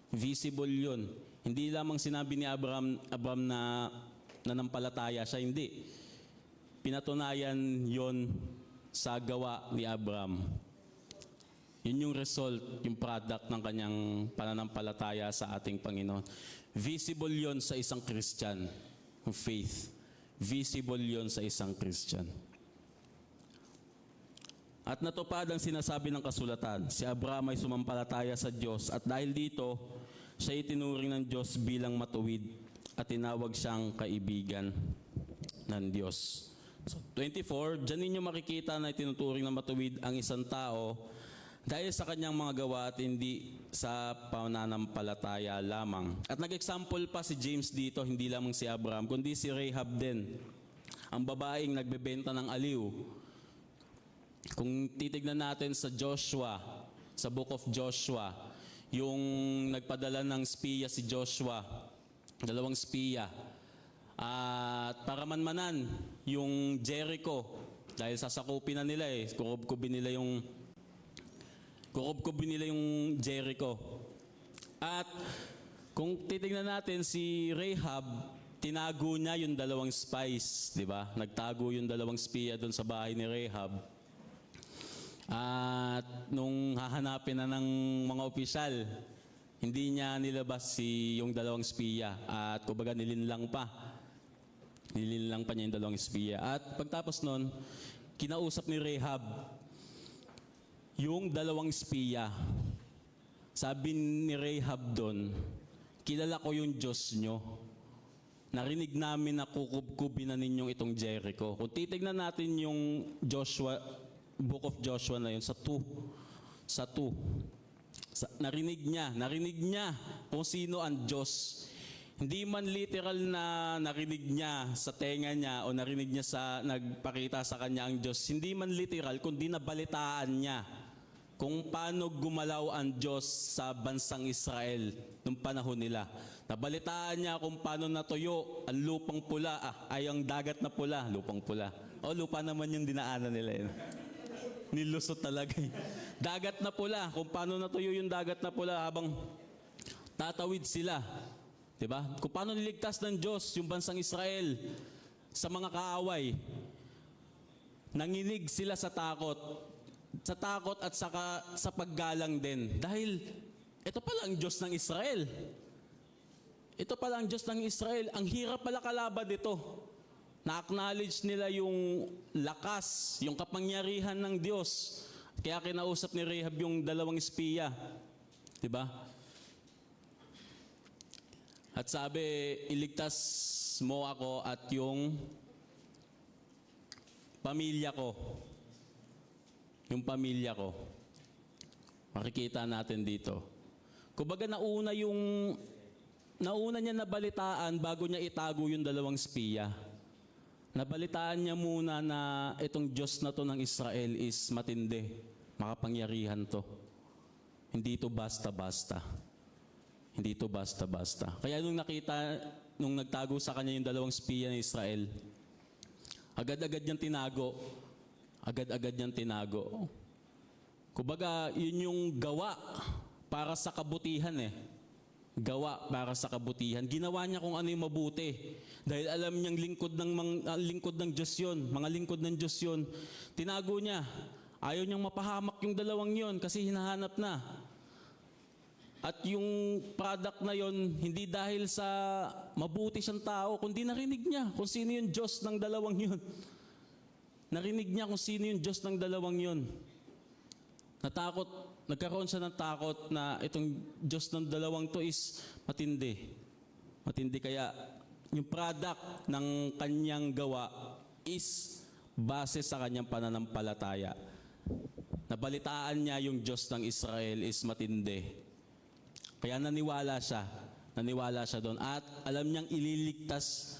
Visible yun. Hindi lamang sinabi ni Abraham na nanampalataya siya, hindi. Pinatunayan yon sa gawa ni Abraham. Yun yung result, yung product ng kanyang pananampalataya sa ating Panginoon. Visible yon sa isang Christian, faith. Visible yon sa isang Christian. At natupad ang sinasabi ng kasulatan. Si Abraham ay sumampalataya sa Diyos at dahil dito, siya itinuring ng Diyos bilang matuwid at tinawag siyang kaibigan ng Diyos. So, 24, dyan ninyo makikita na itinuturing na matuwid ang isang tao dahil sa kanyang mga gawa at hindi sa pananampalataya lamang. At nag-example pa si James dito, hindi lamang si Abraham, kundi si Rahab din. Ang babaeng nagbebenta ng aliw. Kung titignan natin sa Joshua, sa Book of Joshua, yung nagpadala ng spiya si Joshua, 2 spiya, at para manmanan yung Jericho, dahil sasakupin na nila kurubkubin nila yung Jericho. At kung titignan natin si Rahab, tinago niya yung 2 spies, di ba? Nagtago yung 2 spiya doon sa bahay ni Rahab. At nung hahanapin na ng mga opisyal, hindi niya nilabas yung 2 spiya. At kumbaga nilinlang pa niya yung 2 spiya. At pagtapos nun, kinausap ni Rahab yung 2 spiya. Sabi ni Rahab doon, kilala ko yung Diyos nyo. Narinig namin na kukubkubin na ninyong itong Jericho. Kung titignan natin yung Book of Joshua na yun, sa 2. Narinig niya kung sino ang Diyos. Hindi man literal na narinig niya sa tenga niya o narinig niya nagpakita sa kanya ang Diyos. Hindi man literal, kundi nabalitaan niya kung paano gumalaw ang Diyos sa bansang Israel noong panahon nila. Nabalitaan niya kung paano natuyo ang lupang pula, ang dagat na pula, lupang pula. Lupa naman yung dinaanan nila yun. Nilusot talaga dagat na pula, kung paano natuyo yung dagat na pula habang tatawid sila. Diba? Kung paano niligtas ng Diyos yung bansang Israel sa mga kaaway. Nanginig sila sa takot at sa paggalang din. Dahil ito pala ang Diyos ng Israel. Ito pala ang Diyos ng Israel. Ang hirap pala kalaban dito. Na-acknowledge nila yung lakas, yung kapangyarihan ng Diyos. Kaya kinausap ni Rahab yung dalawang espiya. Diba? At sabi, iligtas mo ako at yung pamilya ko. Yung pamilya ko. Makikita natin dito. Kumbaga nauna niya nabalitaan bago niya itago yung dalawang espiya. Nabalitaan niya muna na itong Diyos na to ng Israel is matindi. Makapangyarihan to. Hindi to basta-basta. Hindi to basta-basta. Kaya nung nagtago sa kanya yung dalawang espiya ng Israel, agad-agad niyang tinago. Agad-agad niyang tinago. Kumbaga, yun yung gawa para sa kabutihan eh. Gawa para sa kabutihan. Ginawa niya kung ano yung mabuti. Dahil alam niyang lingkod ng Diyos yun. Mga lingkod ng Diyos yun. Tinago niya. Ayaw niyang mapahamak yung dalawang yun kasi hinahanap na. At yung product na yon hindi dahil sa mabuti siyang tao, kundi narinig niya kung sino yung Diyos ng dalawang yun. Narinig niya kung sino yung Diyos ng dalawang yun. Nagkaroon siya ng takot na itong Diyos ng dalawang to is matindi. Matindi kaya yung product ng kanyang gawa is base sa kanyang pananampalataya. Nabalitaan niya yung Diyos ng Israel is matindi. Kaya naniwala siya. Naniwala siya doon. At alam niyang ililigtas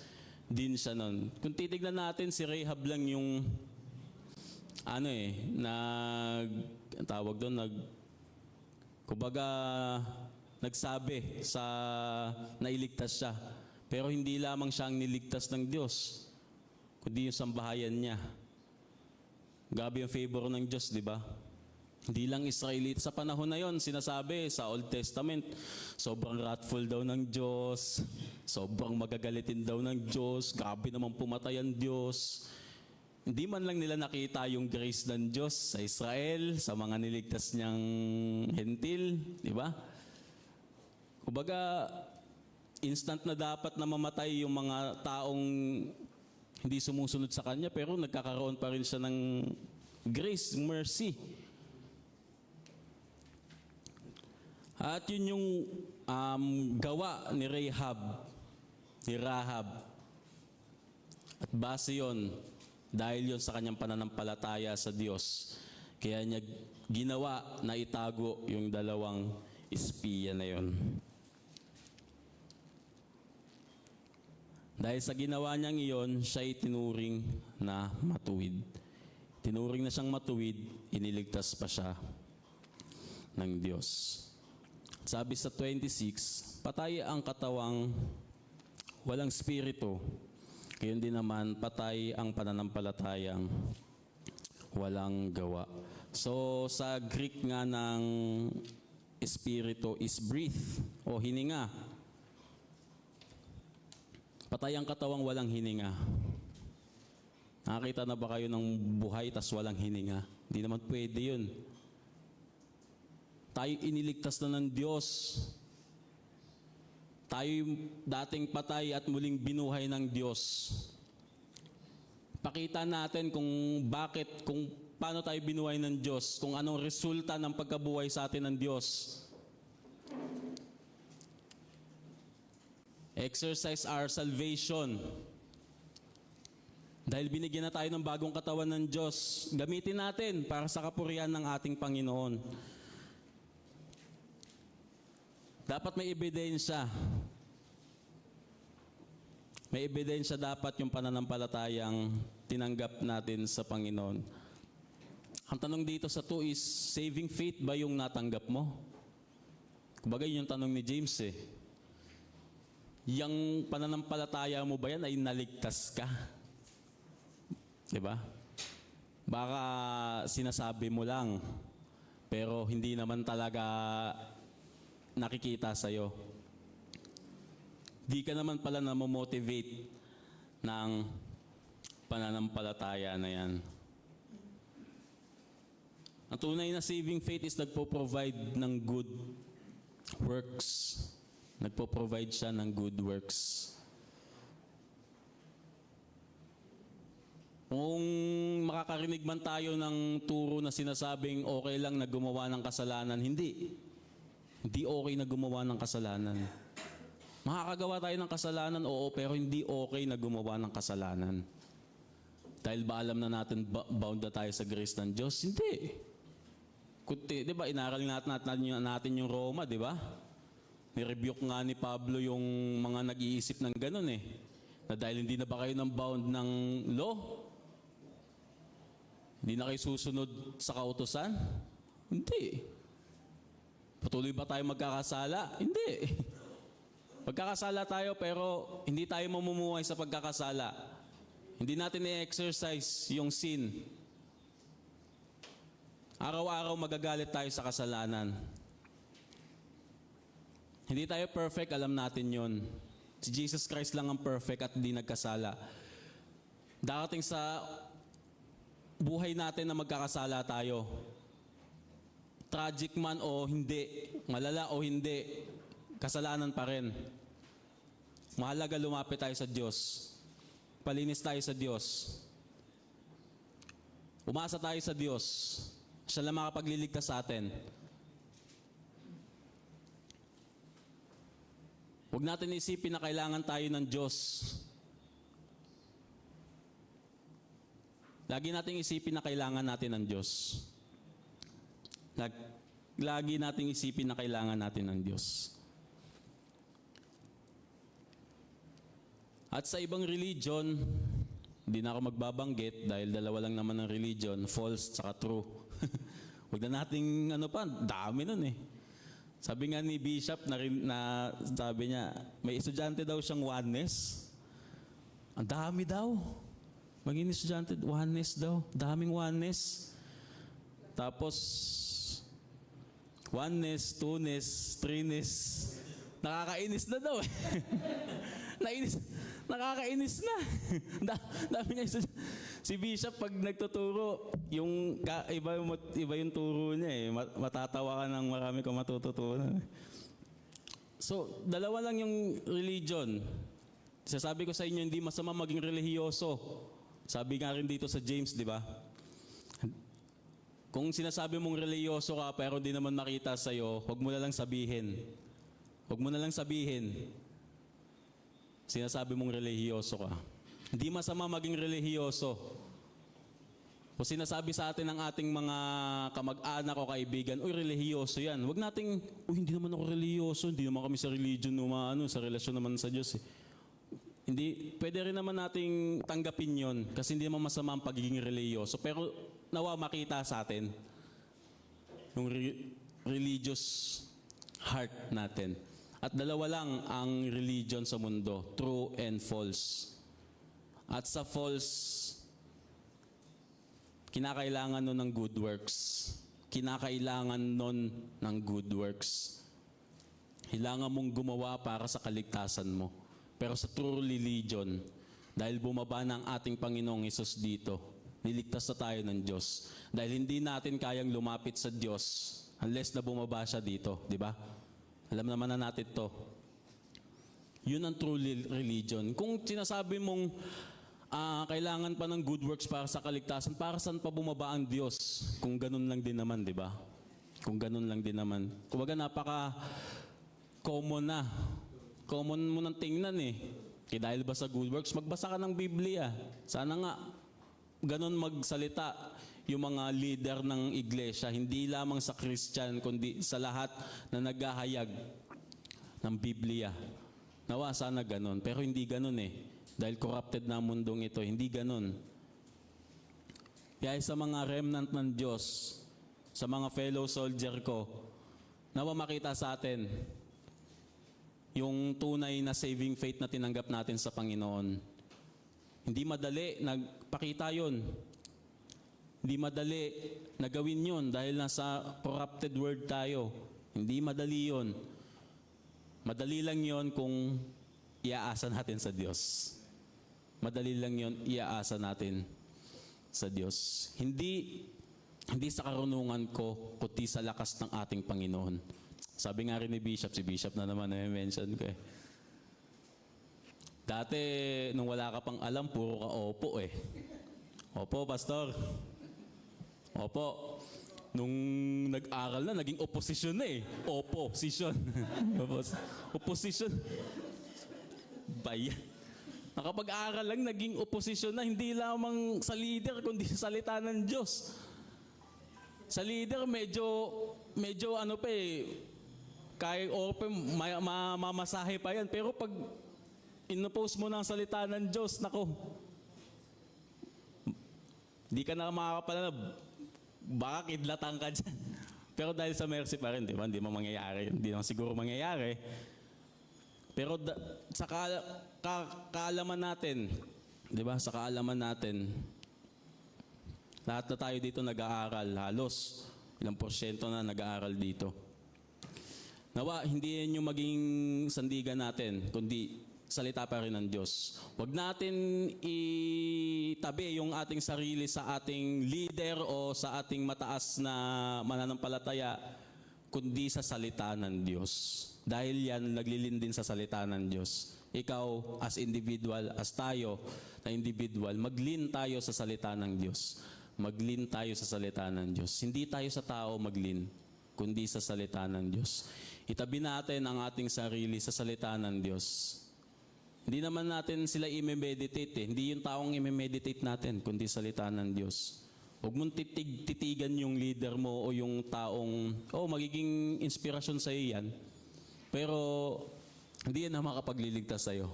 din siya doon. Kung titignan natin, si Rahab lang yung nagsabi sa nailigtas siya. Pero hindi lamang siya ang niligtas ng Diyos, kundi yung sambahayan niya. Grabe yung favor ng Diyos, di ba? Hindi lang Israelite. Sa panahon na yon, sinasabi sa Old Testament, sobrang wrathful daw ng Diyos, sobrang magagalitin daw ng Diyos, grabe naman pumatay ang Diyos. Hindi man lang nila nakita yung grace ng Diyos sa Israel, sa mga niligtas niyang hentil, di ba? Kumbaga, instant na dapat na mamatay yung mga taong hindi sumusunod sa Kanya, pero nagkakaroon pa rin siya ng grace, mercy. At yun yung gawa ni Rahab. At base yun, dahil yun sa kanyang pananampalataya sa Diyos, kaya niya ginawa na itago yung dalawang espiya na yun. Dahil sa ginawa niyang iyon, siya'y tinuring na matuwid. Tinuring na siyang matuwid, iniligtas pa siya ng Diyos. Sabi sa 26, patay ang katawang walang spirito. Gayon din naman, patay ang pananampalatayang walang gawa. So, sa Greek nga ng espiritu is breath o hininga. Patay ang katawang walang hininga. Nakakita na ba kayo ng buhay tas walang hininga? Hindi naman pwede yun. Tayo iniligtas na ng Diyos. Tayo dating patay at muling binuhay ng Diyos. Pakita natin kung paano tayo binuhay ng Diyos, kung anong resulta ng pagkabuhay sa atin ng Diyos. Exercise our salvation. Dahil binigyan na tayo ng bagong katawan ng Diyos, gamitin natin para sa kapurihan ng ating Panginoon. Dapat may ebidensya. May ebidensya dapat yung pananampalatayang tinanggap natin sa Panginoon. Ang tanong dito sa 2 is, saving faith ba yung natanggap mo? Kumbaga yun yung tanong ni James eh. Yang pananampalataya mo ba yan ay naligtas ka? Diba? Baka sinasabi mo lang, pero hindi naman talaga nakikita sa'yo. Di ka naman pala na-motivate ng pananampalataya na yan. Ang tunay na saving faith is nagpo-provide ng good works. Nagpo-provide siya ng good works. Kung nakakarinig man tayo ng turo na sinasabing okay lang na gumawa ng kasalanan, hindi. Hindi okay na gumawa ng kasalanan. Makakagawa tayo ng kasalanan, oo, pero hindi okay na gumawa ng kasalanan. Dahil ba alam na natin bound na tayo sa grace ng Diyos? Hindi. Kundi, di ba, inaral natin yung Roma, di ba? Nirebuke nga ni Pablo yung mga nag-iisip ng ganun eh. Na dahil hindi na ba kayo ng bound ng law? Hindi na kayo susunod sa kautusan? Hindi. Patuloy ba tayo magkakasala? Hindi. Pagkakasala tayo pero hindi tayo mamumuhay sa pagkakasala. Hindi natin i-exercise yung sin. Araw-araw magagalit tayo sa kasalanan. Hindi tayo perfect, alam natin yon. Si Jesus Christ lang ang perfect at hindi nagkasala. Darating sa buhay natin na magkakasala tayo. Tragic man o hindi, malala o hindi, kasalanan pa rin. Mahalaga lumapit tayo sa Diyos. Palinis tayo sa Diyos. Umasa tayo sa Diyos. Siya lang makapagliligtas sa atin. Huwag natin isipin na kailangan tayo ng Diyos. Lagi nating isipin na kailangan natin ng Diyos. Lagi nating isipin na kailangan natin ng Diyos. At sa ibang religion, hindi na ako magbabanggit dahil dalawa lang naman ng religion, false tsaka true. Huwag na nating dami nun eh. Sabi nga ni Bishop na sabi niya, may estudyante daw siyang oneness. Ang dami daw. Maging estudyante, oneness daw. Daming oneness. Tapos, oneness, two-ness, three-ness. Nakakainis na daw eh. Nakakainis na. Dami niya estudyante. Si Bishop pag nagtuturo, iba yung turo niya eh. Matatawa ka ng marami kang matututunan. So, dalawa lang yung religion. Sasabi ko sa inyo, hindi masama maging relihiyoso. Sabi nga rin dito sa James, di ba? Kung sinasabi mong relihiyoso ka pero hindi naman makita sa'yo, huwag mo na lang sabihin. Huwag mo na lang sabihin. Sinasabi mong relihiyoso ka. Hindi masama maging relihiyoso. Kung sinasabi sa atin ng ating mga kamag-anak o kaibigan, uy, relihiyoso yan. Huwag nating, uy, hindi naman ako relihiyoso, hindi naman kami sa religion, sa relasyon naman sa Diyos eh. Hindi, pwede rin naman nating tanggapin yon kasi hindi naman masama ang pagiging relihiyoso. Pero nawa makita sa atin yung religious heart natin. At dalawa lang ang religion sa mundo, true and false. At sa false, kinakailangan nun ng good works. Kinakailangan nun ng good works. Kailangan mong gumawa para sa kaligtasan mo. Pero sa true religion, dahil bumaba na ang ating Panginoong Hesus dito, niligtas na tayo ng Diyos. Dahil hindi natin kayang lumapit sa Diyos unless na bumaba siya dito, di ba? Alam naman na natin to. Yun ang true religion. Kung sinasabi mong kailangan pa ng good works para sa kaligtasan, para saan pa bumaba ang Diyos? Kung ganun lang din naman, di ba? Kung ganun lang din naman. Kumbaga napaka-common na. Common mo nang tingnan eh. Kaya dahil ba sa good works, magbasa ka ng Biblia. Sana nga, ganun magsalita yung mga leader ng iglesia, hindi lamang sa Christian, kundi sa lahat na naghahayag ng Biblia. Nawa, sana ganun. Pero hindi ganun eh. Dahil corrupted na ang mundong ito, hindi ganun. Kaya sa mga remnant ng Diyos, sa mga fellow soldier ko, nawa makita sa atin yung tunay na saving faith na tinanggap natin sa Panginoon. Hindi madali nagpakita yun. Hindi madali na gawin yun dahil nasa corrupted world tayo. Hindi madali yun. Madali lang yun kung iaasa natin sa Diyos. Madali lang yun, iaasa natin sa Diyos. Hindi sa karunungan ko, kundi sa lakas ng ating Panginoon. Sabi nga rin ni Bishop, si Bishop na naman na-mention ko eh. Dati, nung wala ka pang alam, puro ka opo eh. Opo, Pastor. Opo. Nung nag-aral na, naging opposition na eh. Opposition. Opposition. Bayan. Nakapag-aral lang, naging opposition na, hindi lamang sa leader, kundi sa salita ng Diyos. Sa leader, medyo ano pa eh, kaya open, mamasahe pa yan. Pero pag in-post mo ng salita ng Diyos, nako, di ka na makakapalanab. Baka kidlatan ka dyan. Pero dahil sa mercy pa rin, di ba? Hindi mo mangyayari. Hindi naman siguro mangyayari. Pero sa kaalaman natin, di ba? Sa kaalaman natin, lahat na tayo dito nag-aaral. Halos ilang porsyento na nag-aaral dito. Nawa, hindi yan yung maging sandigan natin, kundi salita pa rin ng Diyos. Huwag natin itabi yung ating sarili sa ating leader o sa ating mataas na mananampalataya, kundi sa salita ng Diyos. Dahil yan, naglilin din sa salita ng Diyos. Ikaw, as individual, as tayo na individual, maglin tayo sa salita ng Diyos. Maglin tayo sa salita ng Diyos. Hindi tayo sa tao maglin, kundi sa salita ng Diyos. Itabi natin ang ating sarili sa salita ng Diyos. Hindi naman natin sila i-meditate eh. Hindi yung taong i-meditate natin, kundi salita ng Diyos. Huwag mong titigan yung leader mo o yung taong, magiging inspirasyon sa iyo yan. Pero hindi yan na makapagliligtas sa iyo.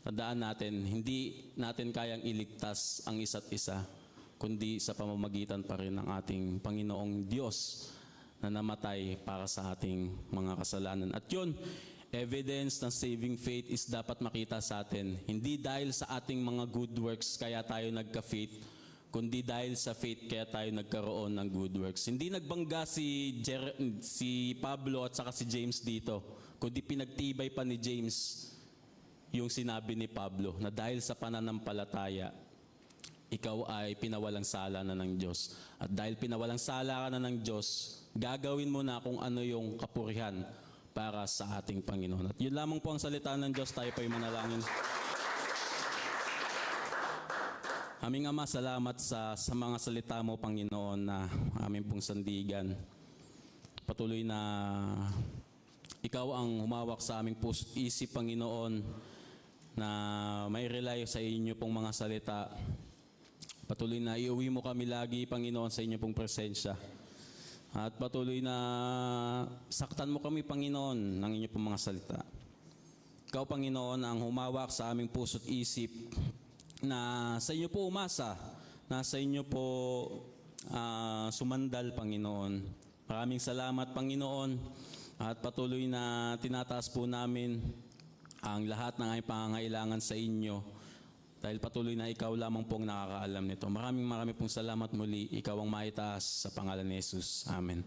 Tandaan natin, hindi natin kayang iligtas ang isa't isa, kundi sa pamamagitan pa rin ng ating Panginoong Diyos na namatay para sa ating mga kasalanan. At yun, evidence ng saving faith is dapat makita sa atin. Hindi dahil sa ating mga good works kaya tayo nagka-faith, kundi dahil sa faith kaya tayo nagkaroon ng good works. Hindi nagbangga si Pablo at saka si James dito, kundi pinagtibay pa ni James yung sinabi ni Pablo na dahil sa pananampalataya, ikaw ay pinawalang sala na ng Diyos. At dahil pinawalang sala ka na ng Diyos, gagawin mo na kung ano yung kapurihan para sa ating Panginoon. At yun lamang po ang salita ng Diyos. Tayo po'y manalangin. Aming Ama, salamat sa mga salita mo, Panginoon, na aming pong sandigan. Patuloy na ikaw ang humawak sa aming puso't isip, Panginoon, na may rely sa inyo pong mga salita. Patuloy na iuwi mo kami lagi, Panginoon, sa inyo pong presensya. At patuloy na saktan mo kami, Panginoon, ng inyo pong mga salita. Ikaw, Panginoon, ang humawak sa aming puso't isip na sa inyo po umasa, na sa inyo po sumandal, Panginoon. Maraming salamat, Panginoon, at patuloy na tinataas po namin ang lahat ng aming pangangailangan sa inyo. Dahil patuloy na ikaw lamang pong nakakaalam nito. Maraming pong salamat muli. Ikaw ang maitaas sa pangalan ni Jesus. Amen.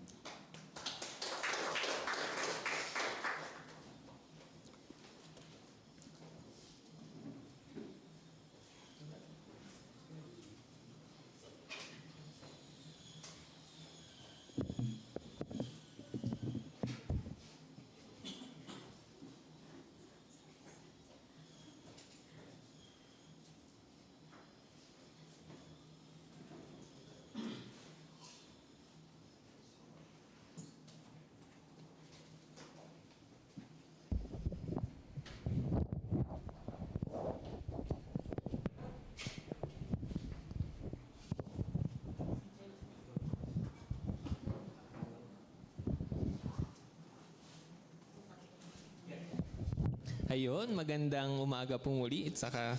Ayun, magandang umaga po muli at saka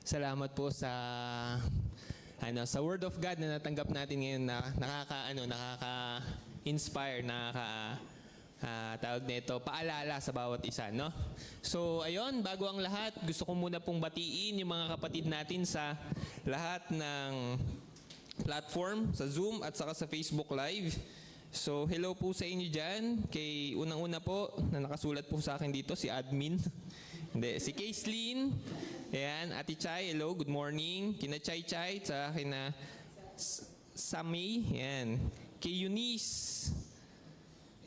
salamat po sa sa Word of God na natanggap natin ngayon na nakaka-inspire, tawag nito, paalala sa bawat isa, no? So, ayun, bago ang lahat, gusto ko muna pong batiin yung mga kapatid natin sa lahat ng platform, sa Zoom at saka sa Facebook Live. So, hello po sa inyo dyan. Kay unang-una po, na nakasulat po sa akin dito, si admin. Hindi, si Kayslyn. Ayan, Ate Chay, hello, good morning. Kina Chay Chay, sa akin na Samay. Ayan. Kay Eunice.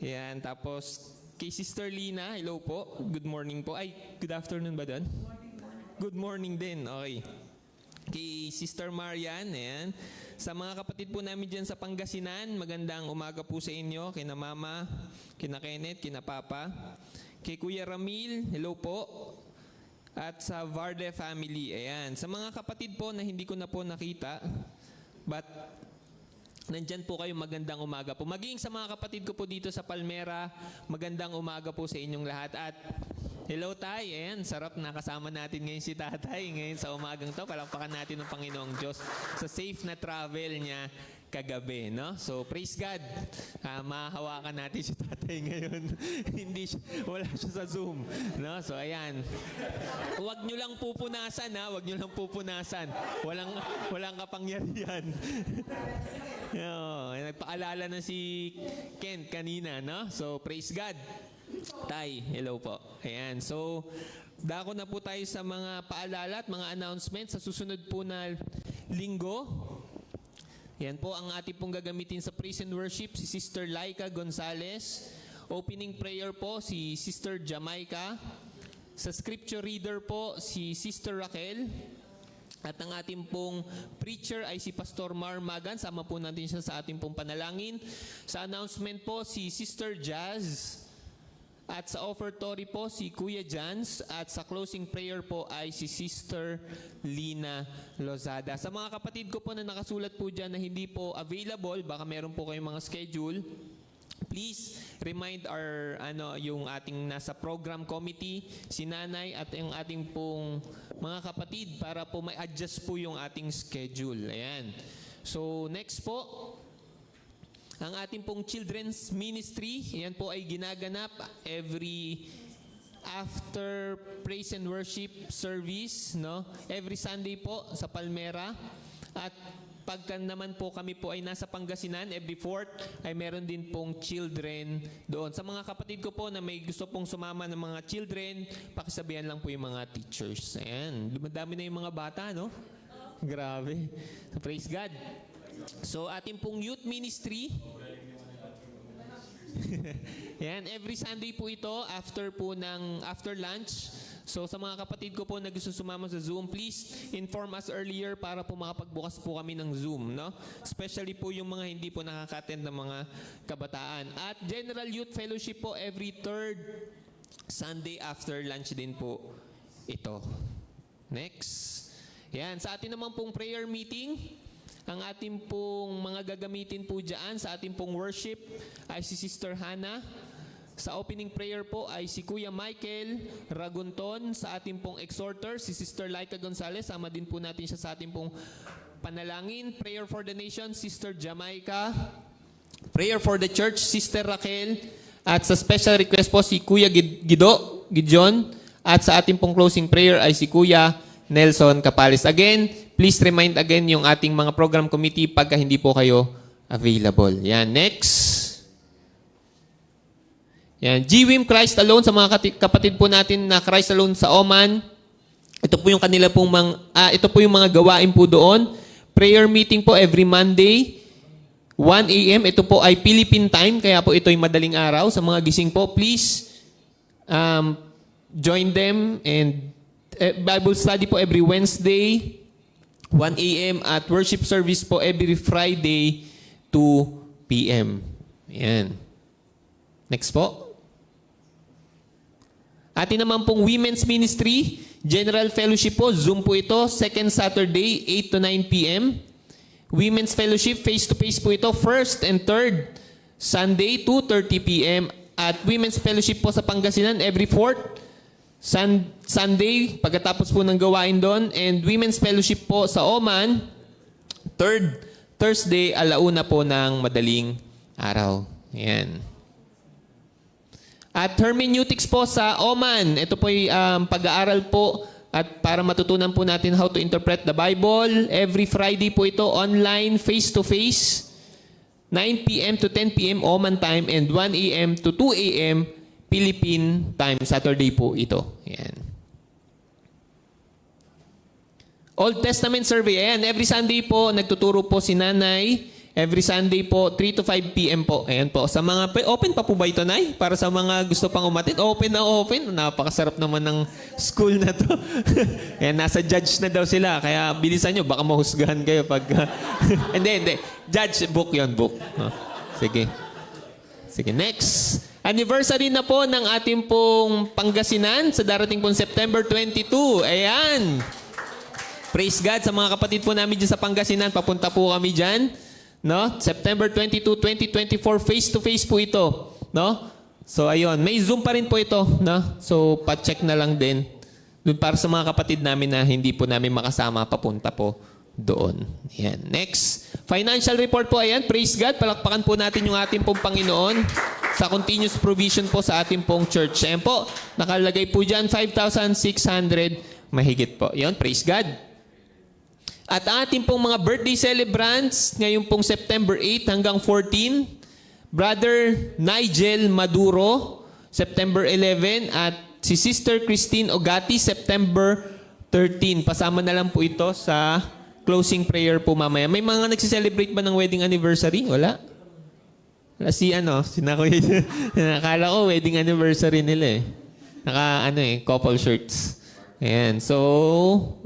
Ayan, tapos kay Sister Lina, hello po. Good morning po. Ay, good afternoon ba doon? Good morning din, okay. kay Sister Marian, ayan. Sa mga kapatid po namin dyan sa Pangasinan, magandang umaga po sa inyo, kina Mama, kina Kenneth, kina Papa. Kay Kuya Ramil, hello po. At sa Varde family, ayan. Sa mga kapatid po na hindi ko na po nakita, but nandyan po kayo, magandang umaga po. Maging sa mga kapatid ko po dito sa Palmera, magandang umaga po sa inyong lahat. At hello Tay, ayan, sarap na kasama natin ngayon si Tatay. Ngayon sa umagang to, palakpakan natin ng Panginoong Diyos sa safe na travel niya kagabi, no? So praise God, mahahawakan natin si Tatay ngayon. Wala siya sa Zoom, no? So ayan, huwag nyo lang pupunasan, ha? Huwag nyo lang pupunasan. Walang kapangyarihan. Nagpaalala na si Kent kanina, no? So praise God. Tay, hello po. Ayan, so dako na po tayo sa mga paalala at mga announcements sa susunod po na linggo. Yan po ang ating pong gagamitin sa praise and worship, si Sister Laika Gonzalez. Opening prayer po, si Sister Jamaica. Sa scripture reader po, si Sister Raquel. At ang ating pong preacher ay si Pastor Mar Magan. Sama po natin siya sa ating pong panalangin. Sa announcement po, si Sister Jazz. At sa offertory po, si Kuya Jans. At sa closing prayer po ay si Sister Lina Lozada. Sa mga kapatid ko po na nakasulat po dyan na hindi po available, baka meron po kayong mga schedule, please remind yung ating nasa program committee, si Nanay at yung ating pong mga kapatid para po may adjust po yung ating schedule. Ayan. So next po, ang ating pong children's ministry, yan po ay ginaganap every after praise and worship service, no? Every Sunday po sa Palmera. At pagka naman po kami po ay nasa Pangasinan, every fourth ay meron din pong children doon. Sa mga kapatid ko po na may gusto pong sumama ng mga children, pakisabihan lang po yung mga teachers. Ayan, dumadami na yung mga bata, no? Grabe. Praise God. So ating pong youth ministry, yan, every Sunday po ito after lunch. So sa mga kapatid ko po na gusto sumama sa Zoom, please inform us earlier para po makapagbukas po kami ng Zoom, no? Especially po yung mga hindi po nakaka-attend ng mga kabataan. At General Youth Fellowship po every third Sunday after lunch din po ito. Next. Yan, sa atin naman pong prayer meeting, ang ating pong mga gagamitin po dyan sa ating pong worship ay si Sister Hannah. Sa opening prayer po ay si Kuya Michael Ragunton. Sa ating pong exhorter, si Sister Laika Gonzalez. Sama din po natin siya sa ating pong panalangin. Prayer for the nation, Sister Jamaica. Prayer for the church, Sister Raquel. At sa special request po si Kuya Gideon. At sa ating pong closing prayer ay si Kuya Nelson Capalis. Again, please remind again yung ating mga program committee pagka hindi po kayo available. Yan, next. Yan, GWIM Christ Alone sa mga kapatid po natin na Christ Alone sa Oman. Ito po yung kanila pong ito po yung mga gawain po doon. Prayer meeting po every Monday, 1 a.m. Ito po ay Philippine time, kaya po ito ay madaling araw. Sa mga gising po, please join them. And Bible study po every Wednesday, 1 a.m. at worship service po every Friday, 2 p.m. Yan. Next po. Atin naman pong women's ministry, General Fellowship po, Zoom po ito, second Saturday, 8 to 9 p.m. Women's Fellowship, face-to-face po ito, first and third Sunday, 2:30 p.m. At Women's Fellowship po sa Pangasinan, every fourth Sunday, pagkatapos po ng gawain doon. And Women's Fellowship po sa Oman, third Thursday, 1:00 po ng madaling araw. Ayan. At hermeneutics po sa Oman, ito po ay pag-aaral po at para matutunan po natin how to interpret the Bible. Every Friday po ito, online, face-to-face, 9 p.m. to 10 p.m. Oman time and 1 a.m. to 2 a.m. Philippine time. Saturday po ito. Ayan. Old Testament survey. Ayan, every Sunday po, nagtuturo po si Nanay. Every Sunday po, 3 to 5 p.m. po. Ayan po. Sa mga, open pa po ba ito, Nay? Para sa mga gusto pang umatid, open na open. Napakasarap naman ng school na to. Ayan, nasa judge na daw sila. Kaya bilisan nyo, baka mahusgahan kayo pag... hindi. Judge, book yon book. Oh, sige. Sige, next. Anniversary na po ng ating pong Pangasinan sa darating pong September 22. Ayan. Praise God sa mga kapatid po namin dyan sa Pangasinan. Papunta po kami dyan. No? September 22, 2024, face-to-face po ito. No? So, ayun. May Zoom pa rin po ito. No? So, pa-check na lang din. Doon para sa mga kapatid namin na hindi po namin makasama, papunta po doon. Ayan. Next. Financial report po. Ayan. Praise God. Palakpakan po natin yung ating pong Panginoon sa continuous provision po sa ating pong church. Ayan po. Nakalagay po dyan 5,600 mahigit po. Ayan. Praise God. At ating pong mga birthday celebrants ngayong pong September 8 hanggang 14, Brother Nigel Maduro, September 11, at si Sister Christine Ogati, September 13. Pasama na lang po ito sa closing prayer po mamaya. May mga nagsiselebrate ba ng wedding anniversary? Wala? Wala si Kuya. Nakala ko wedding anniversary nila eh. Couple shirts. Ayan. So,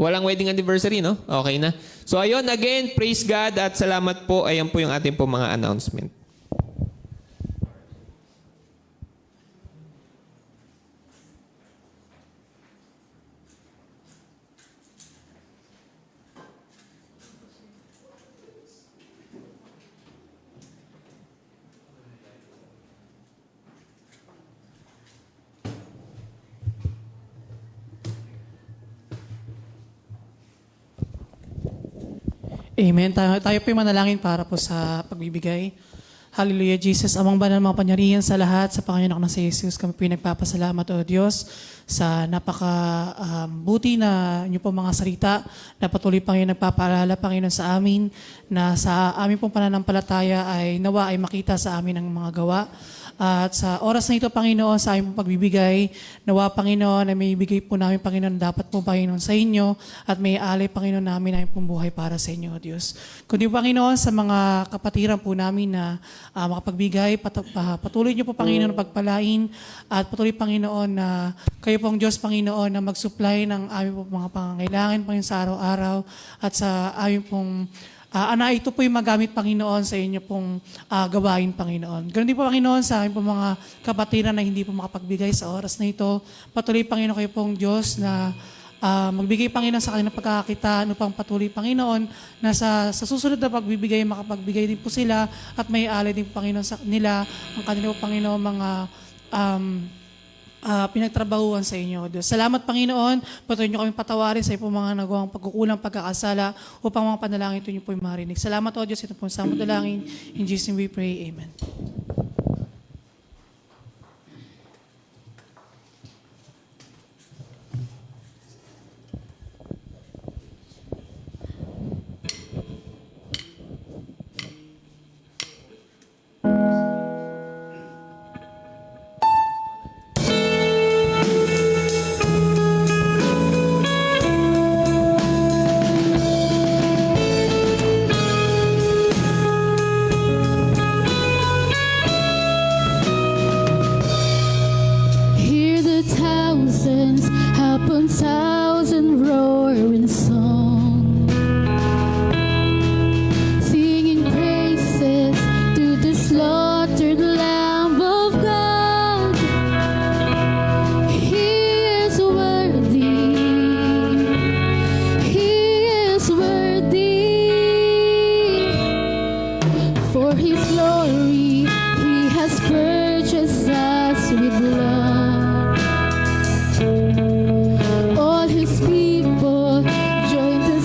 walang wedding anniversary, no? Okay na. So, ayun, again, praise God at salamat po. Ayan po yung ating po mga announcement. Amen. Tayo po manalangin para po sa pagbibigay. Hallelujah, Jesus. Amang banal mga pangyarihan sa lahat, sa Panginoon na si Jesus, kami po nagpapasalamat, O Diyos, sa napaka-buti na inyo po mga salita na patuloy Panginoon nagpapaalala, Panginoon, sa amin na sa amin pong pananampalataya ay nawa ay makita sa amin ang mga gawa. At sa oras na ito, Panginoon, sa aming pagbibigay, nawa, Panginoon, na may ibigay po namin, Panginoon, dapat po, Panginoon, sa inyo at may alay, Panginoon, namin na pong buhay para sa inyo, Diyos. Kundi, Panginoon, sa mga kapatiran po namin na makapagbigay, patuloy niyo po, Panginoon, pagpalain at patuloy, Panginoon, na kayo pong Diyos, Panginoon, na mag-supply ng aming po mga pangangailangan, Panginoon, sa araw-araw at sa aming pong ito po yung magamit, Panginoon, sa inyo pong gawain, Panginoon. Ganun din po, Panginoon, sa aking po mga kapatiran na hindi po makapagbigay sa oras na ito. Patuloy, Panginoon, kayo pong Diyos na magbigay, Panginoon, sa kanilang pagkakita, upang patuloy, Panginoon, na sa susunod na pagbibigay, makapagbigay din po sila at may alay din po, Panginoon, sa nila ang kanilang po, Panginoon, mga pinagtrabahuan sa inyo, Diyos. Salamat, Panginoon. Patuloy niyo kami patawarin sa iyong mga nagawang pagkukulang, pagkakasala upang mga panalangin ito niyo po yung marinig. Salamat, O Diyos. Ito po sa mga dalangin. In Jesus' name we pray. Amen. Hear the thousands upon thousand roaring song, singing praises to the slaughtered Lamb of God. He is worthy. He is worthy. For His glory, He has purchased us with blood. All His people join the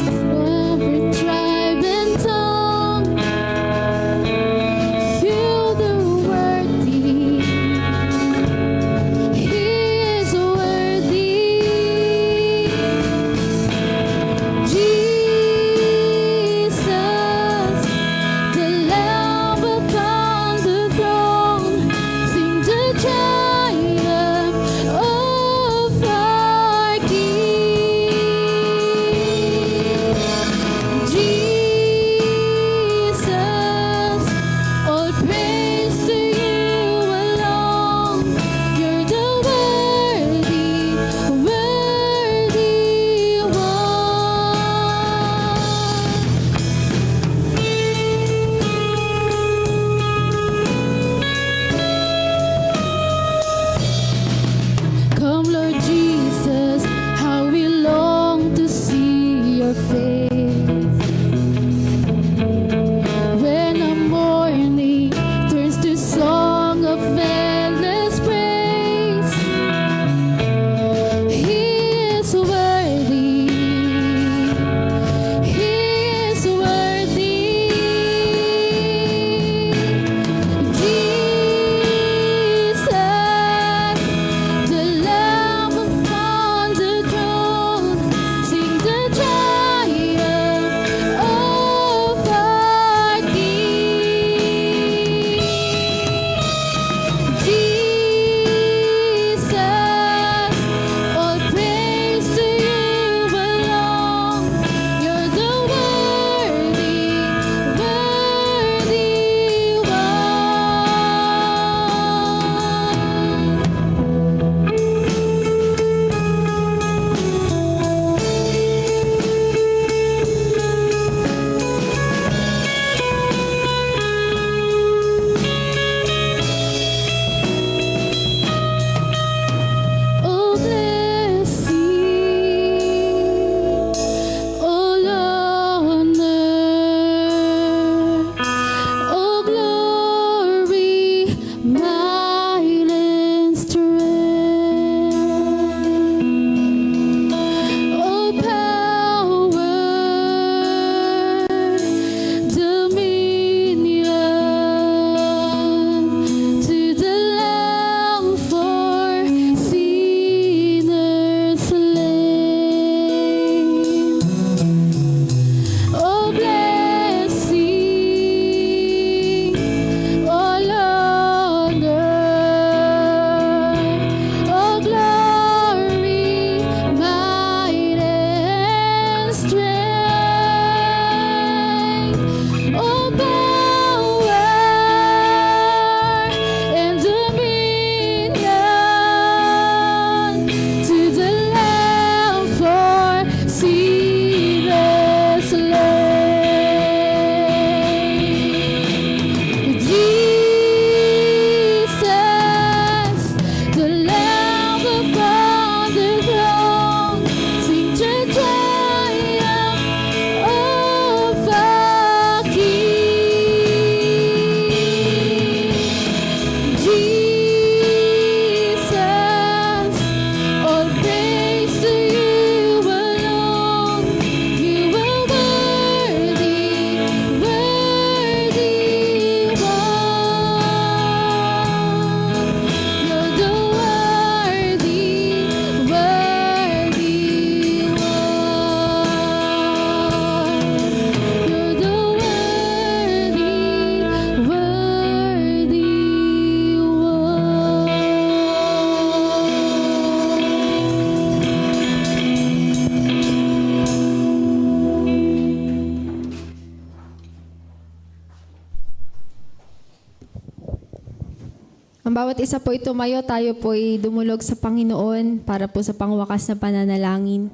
Ang bawat isa po ay tumayo, tayo po ay dumulog sa Panginoon para po sa pangwakas na pananalangin.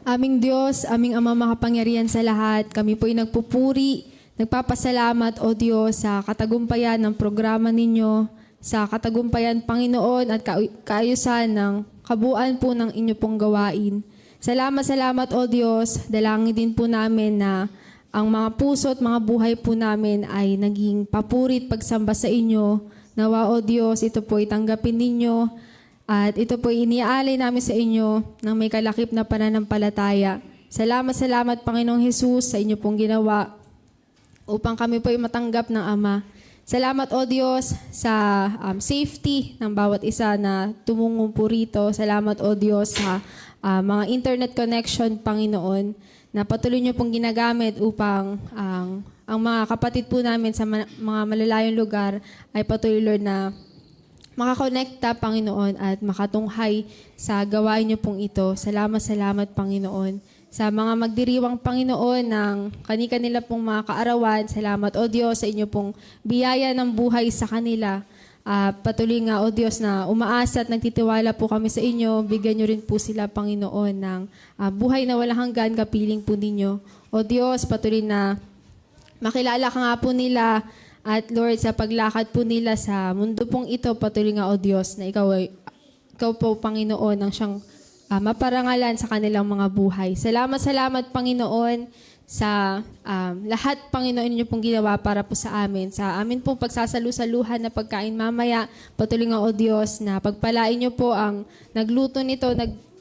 Aming Diyos, aming Ama makapangyarihan sa lahat, kami po ay nagpupuri, nagpapasalamat o Diyos sa katagumpayan ng programa ninyo, sa katagumpayan Panginoon at kaayusan ng kabuuan po ng inyo pong gawain. Salamat o Diyos, dalangin din po namin na ang mga puso at mga buhay po namin ay naging papurit pagsamba sa inyo. Nawa o Diyos, ito po itanggapin ninyo at ito po iniaalay namin sa inyo ng may kalakip na pananampalataya. Salamat Panginoong Jesus sa inyo pong ginawa upang kami po ay matanggap ng Ama. Salamat o Diyos sa safety ng bawat isa na tumungo po rito. Salamat o Diyos sa mga internet connection, Panginoon, na patuloy niyo pong ginagamit upang ang mga kapatid po namin sa mga malalayong lugar ay patuloy, Lord, na makakonekta, Panginoon, at makatunghay sa gawain niyo pong ito. Salamat, Panginoon. Sa mga magdiriwang, Panginoon, ng kani-kanila pong mga kaarawan, salamat, O Diyos, sa inyo pong biyaya ng buhay sa kanila. Patuloy nga, O Diyos, na umaasa at nagtitiwala po kami sa inyo. Bigyan niyo rin po sila, Panginoon, ng buhay na walang hanggan, kapiling po ninyo. O Diyos, patuloy na makilala ka nga po nila at Lord, sa paglakad po nila sa mundo pong ito, patuloy nga, O Diyos, na ikaw po, Panginoon, ang siyang maparangalan sa kanilang mga buhay. Salamat, Panginoon, sa lahat, Panginoon, niyo pong ginawa para po sa amin. Sa amin pong pagsasalu-saluhan na pagkain mamaya, patuloy nga, O Diyos, na pagpalain niyo po ang nagluto nito,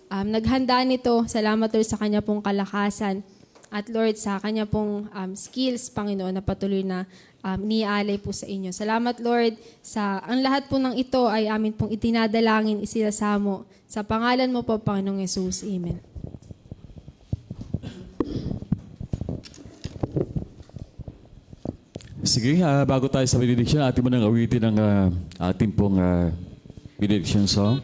naghanda nito. Salamat, Lord, sa kanya pong kalakasan. At Lord, sa kanya pong skills, Panginoon, na patuloy na niaalay po sa inyo. Salamat, Lord, sa ang lahat po ng ito ay amin pong itinadalangin, isinasamo. Sa pangalan mo po, Panginoong Jesus. Amen. Sige, bago tayo sa benediction, atin mo nang awitin ang ating pong benediction song.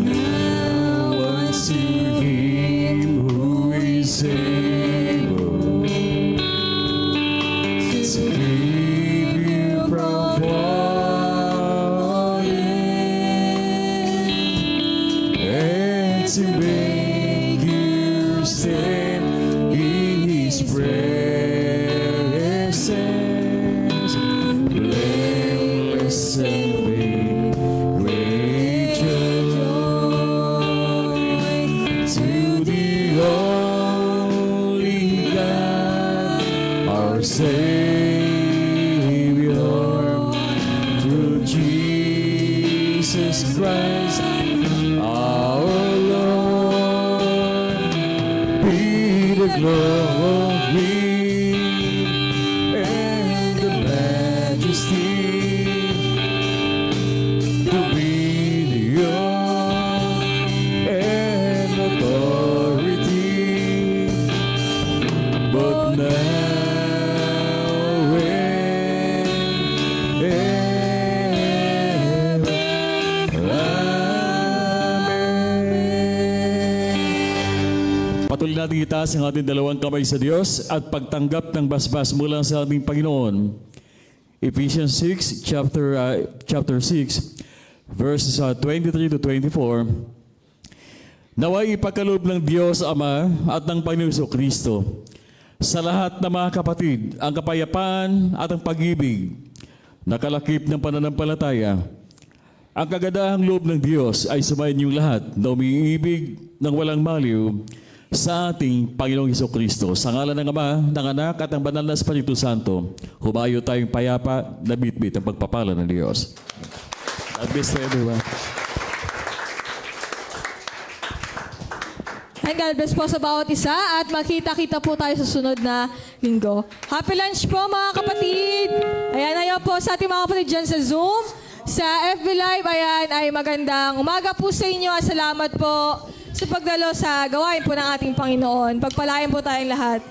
Now unto Him who is able to keep you from falling and to make you stand in His presence, blameless and with great joy, to the only God, our Savior, through Jesus Christ, our Lord, be the glory and the majesty, dominion and authority, but now and ever. Amen. Patuloy natin itaas ang ating dalawang kamay sa Diyos at pagtanggap ng basbas mula sa ating Panginoon. Ephesians 6, chapter 6, verses 23 to 24. Naway ipagkaloob ng Diyos Ama at ng Panginoon Kristo sa lahat ng mga kapatid ang kapayapaan at ang pag-ibig na kalakip ng pananampalataya. Ang kagandahang loob ng Diyos ay sumayin niyong lahat na umiibig ng walang maliw sa ating Panginoong Kristo. Sa ngalan ng Ama, ng Anak at ng Banal na Espiritu Santo, humayo tayong payapa na bitbit ang pagpapala ng Diyos. God bless to everyone. And God bless po sa bawat isa at makita-kita po tayo sa sunod na linggo. Happy lunch po mga kapatid! Ayan po sa ating mga kapatid dyan sa Zoom, sa FB Live, ayan ay magandang umaga po sa inyo at salamat po sa pagdalo sa gawain po ng ating Panginoon. Pagpalain po tayong lahat.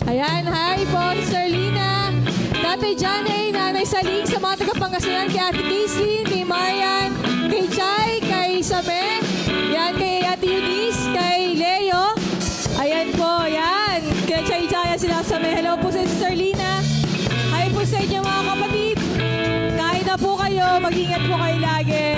Ayan, hi po, Sir Lina, Tatay Janay, Nanay Saling, sa mga taga-Pangasinan, kay Ate Casey, kay Marian, kay Chay, kay Sabe, yan, kay Ate Eunice, kay Leo. Ayan po, na po kayo. Mag-ingat po kayo lagi.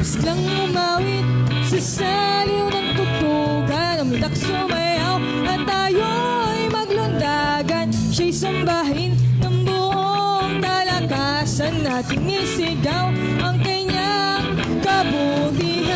Biglang umawit sa saliw ng tutugan, umitak sumayaw at tayo'y maglundagan. Siya'y sambahin ng buong kalakasan, nating isigaw ang kanyang kabutihan.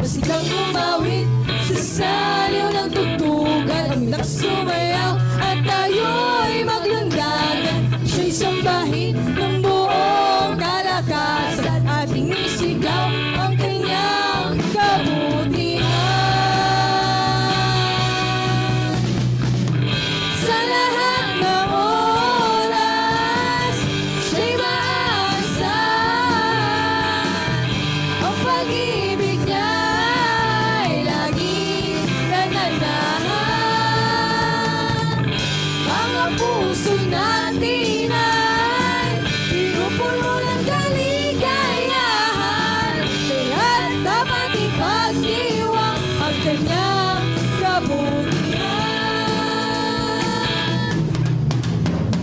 Biglang umawit sa saliw ng tutugan, umitak sumayaw at tayo'y maglundagan. Siya'y sambahin ng buong kalakasan, ating isigaw ang kanyang kabutihan. Sa lahat ng oras, siya'y maaasahan. Ang pag-ibig niya ay laging nananahan. Mga puso natin ay pinupuno ng kaligayahan, kaya't dapat ipagdiwang ang kanyang kabutihan.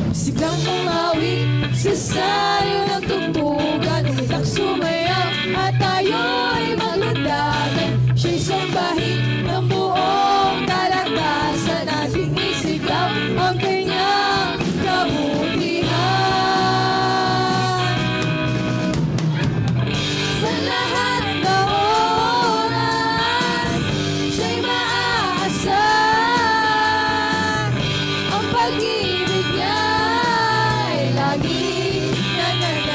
Siglang umawit sa saliw ng tugtugan, umitak sumayaw at tayo'y maglundagan. Siya'y sambahin ng buong kalakasan, ating isigaw ang kanyang kabutihan. Sa lahat ng oras, siya'y maaasahan. Ang pag-ibig niya ay laging nananahan.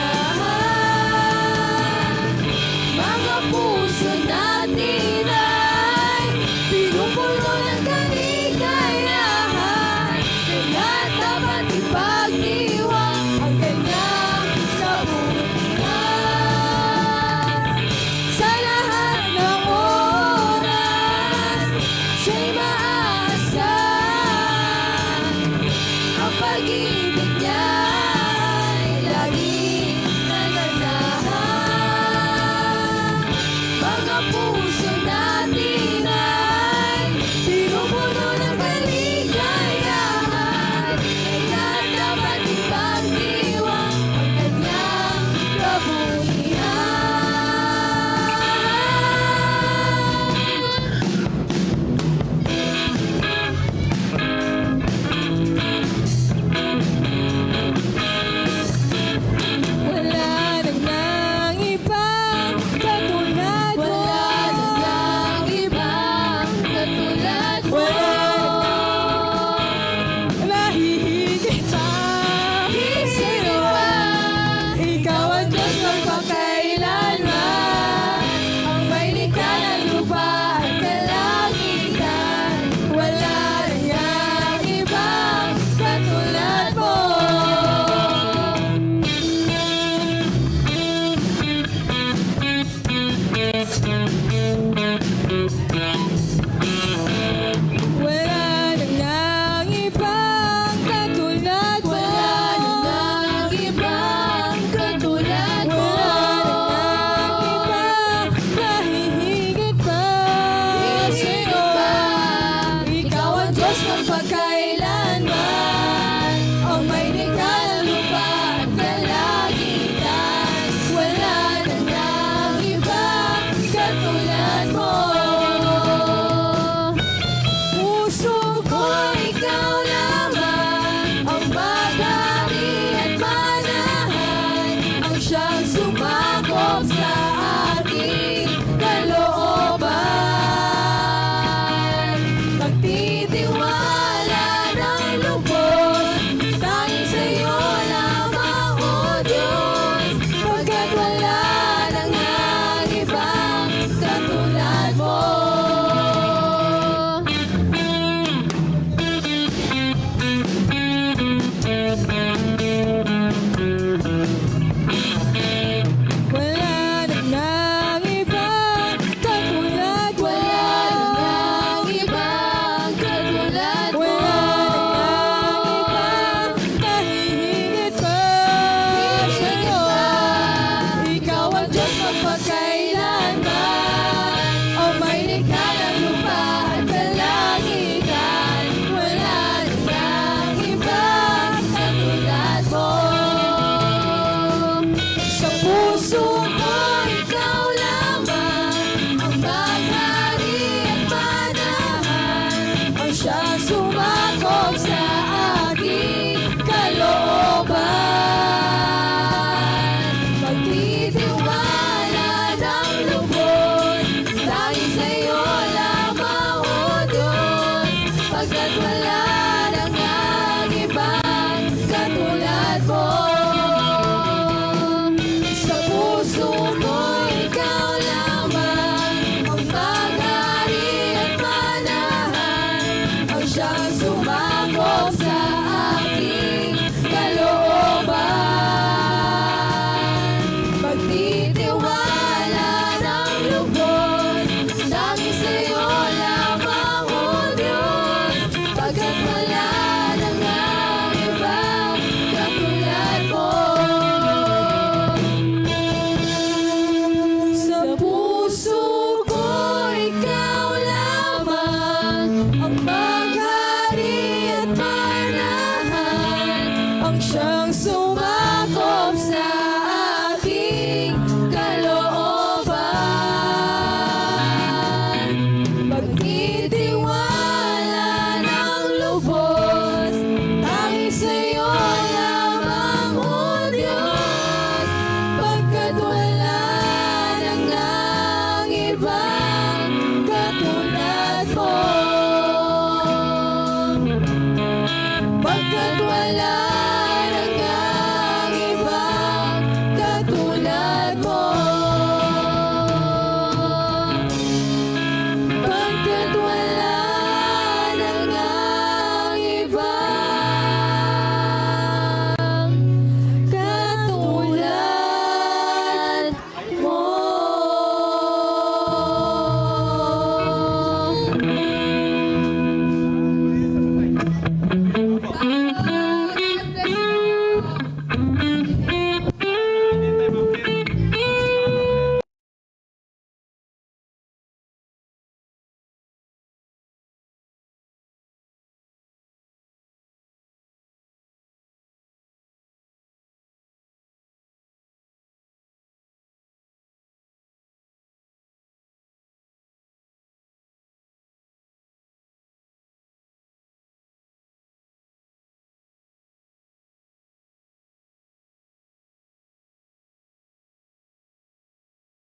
siyang sumama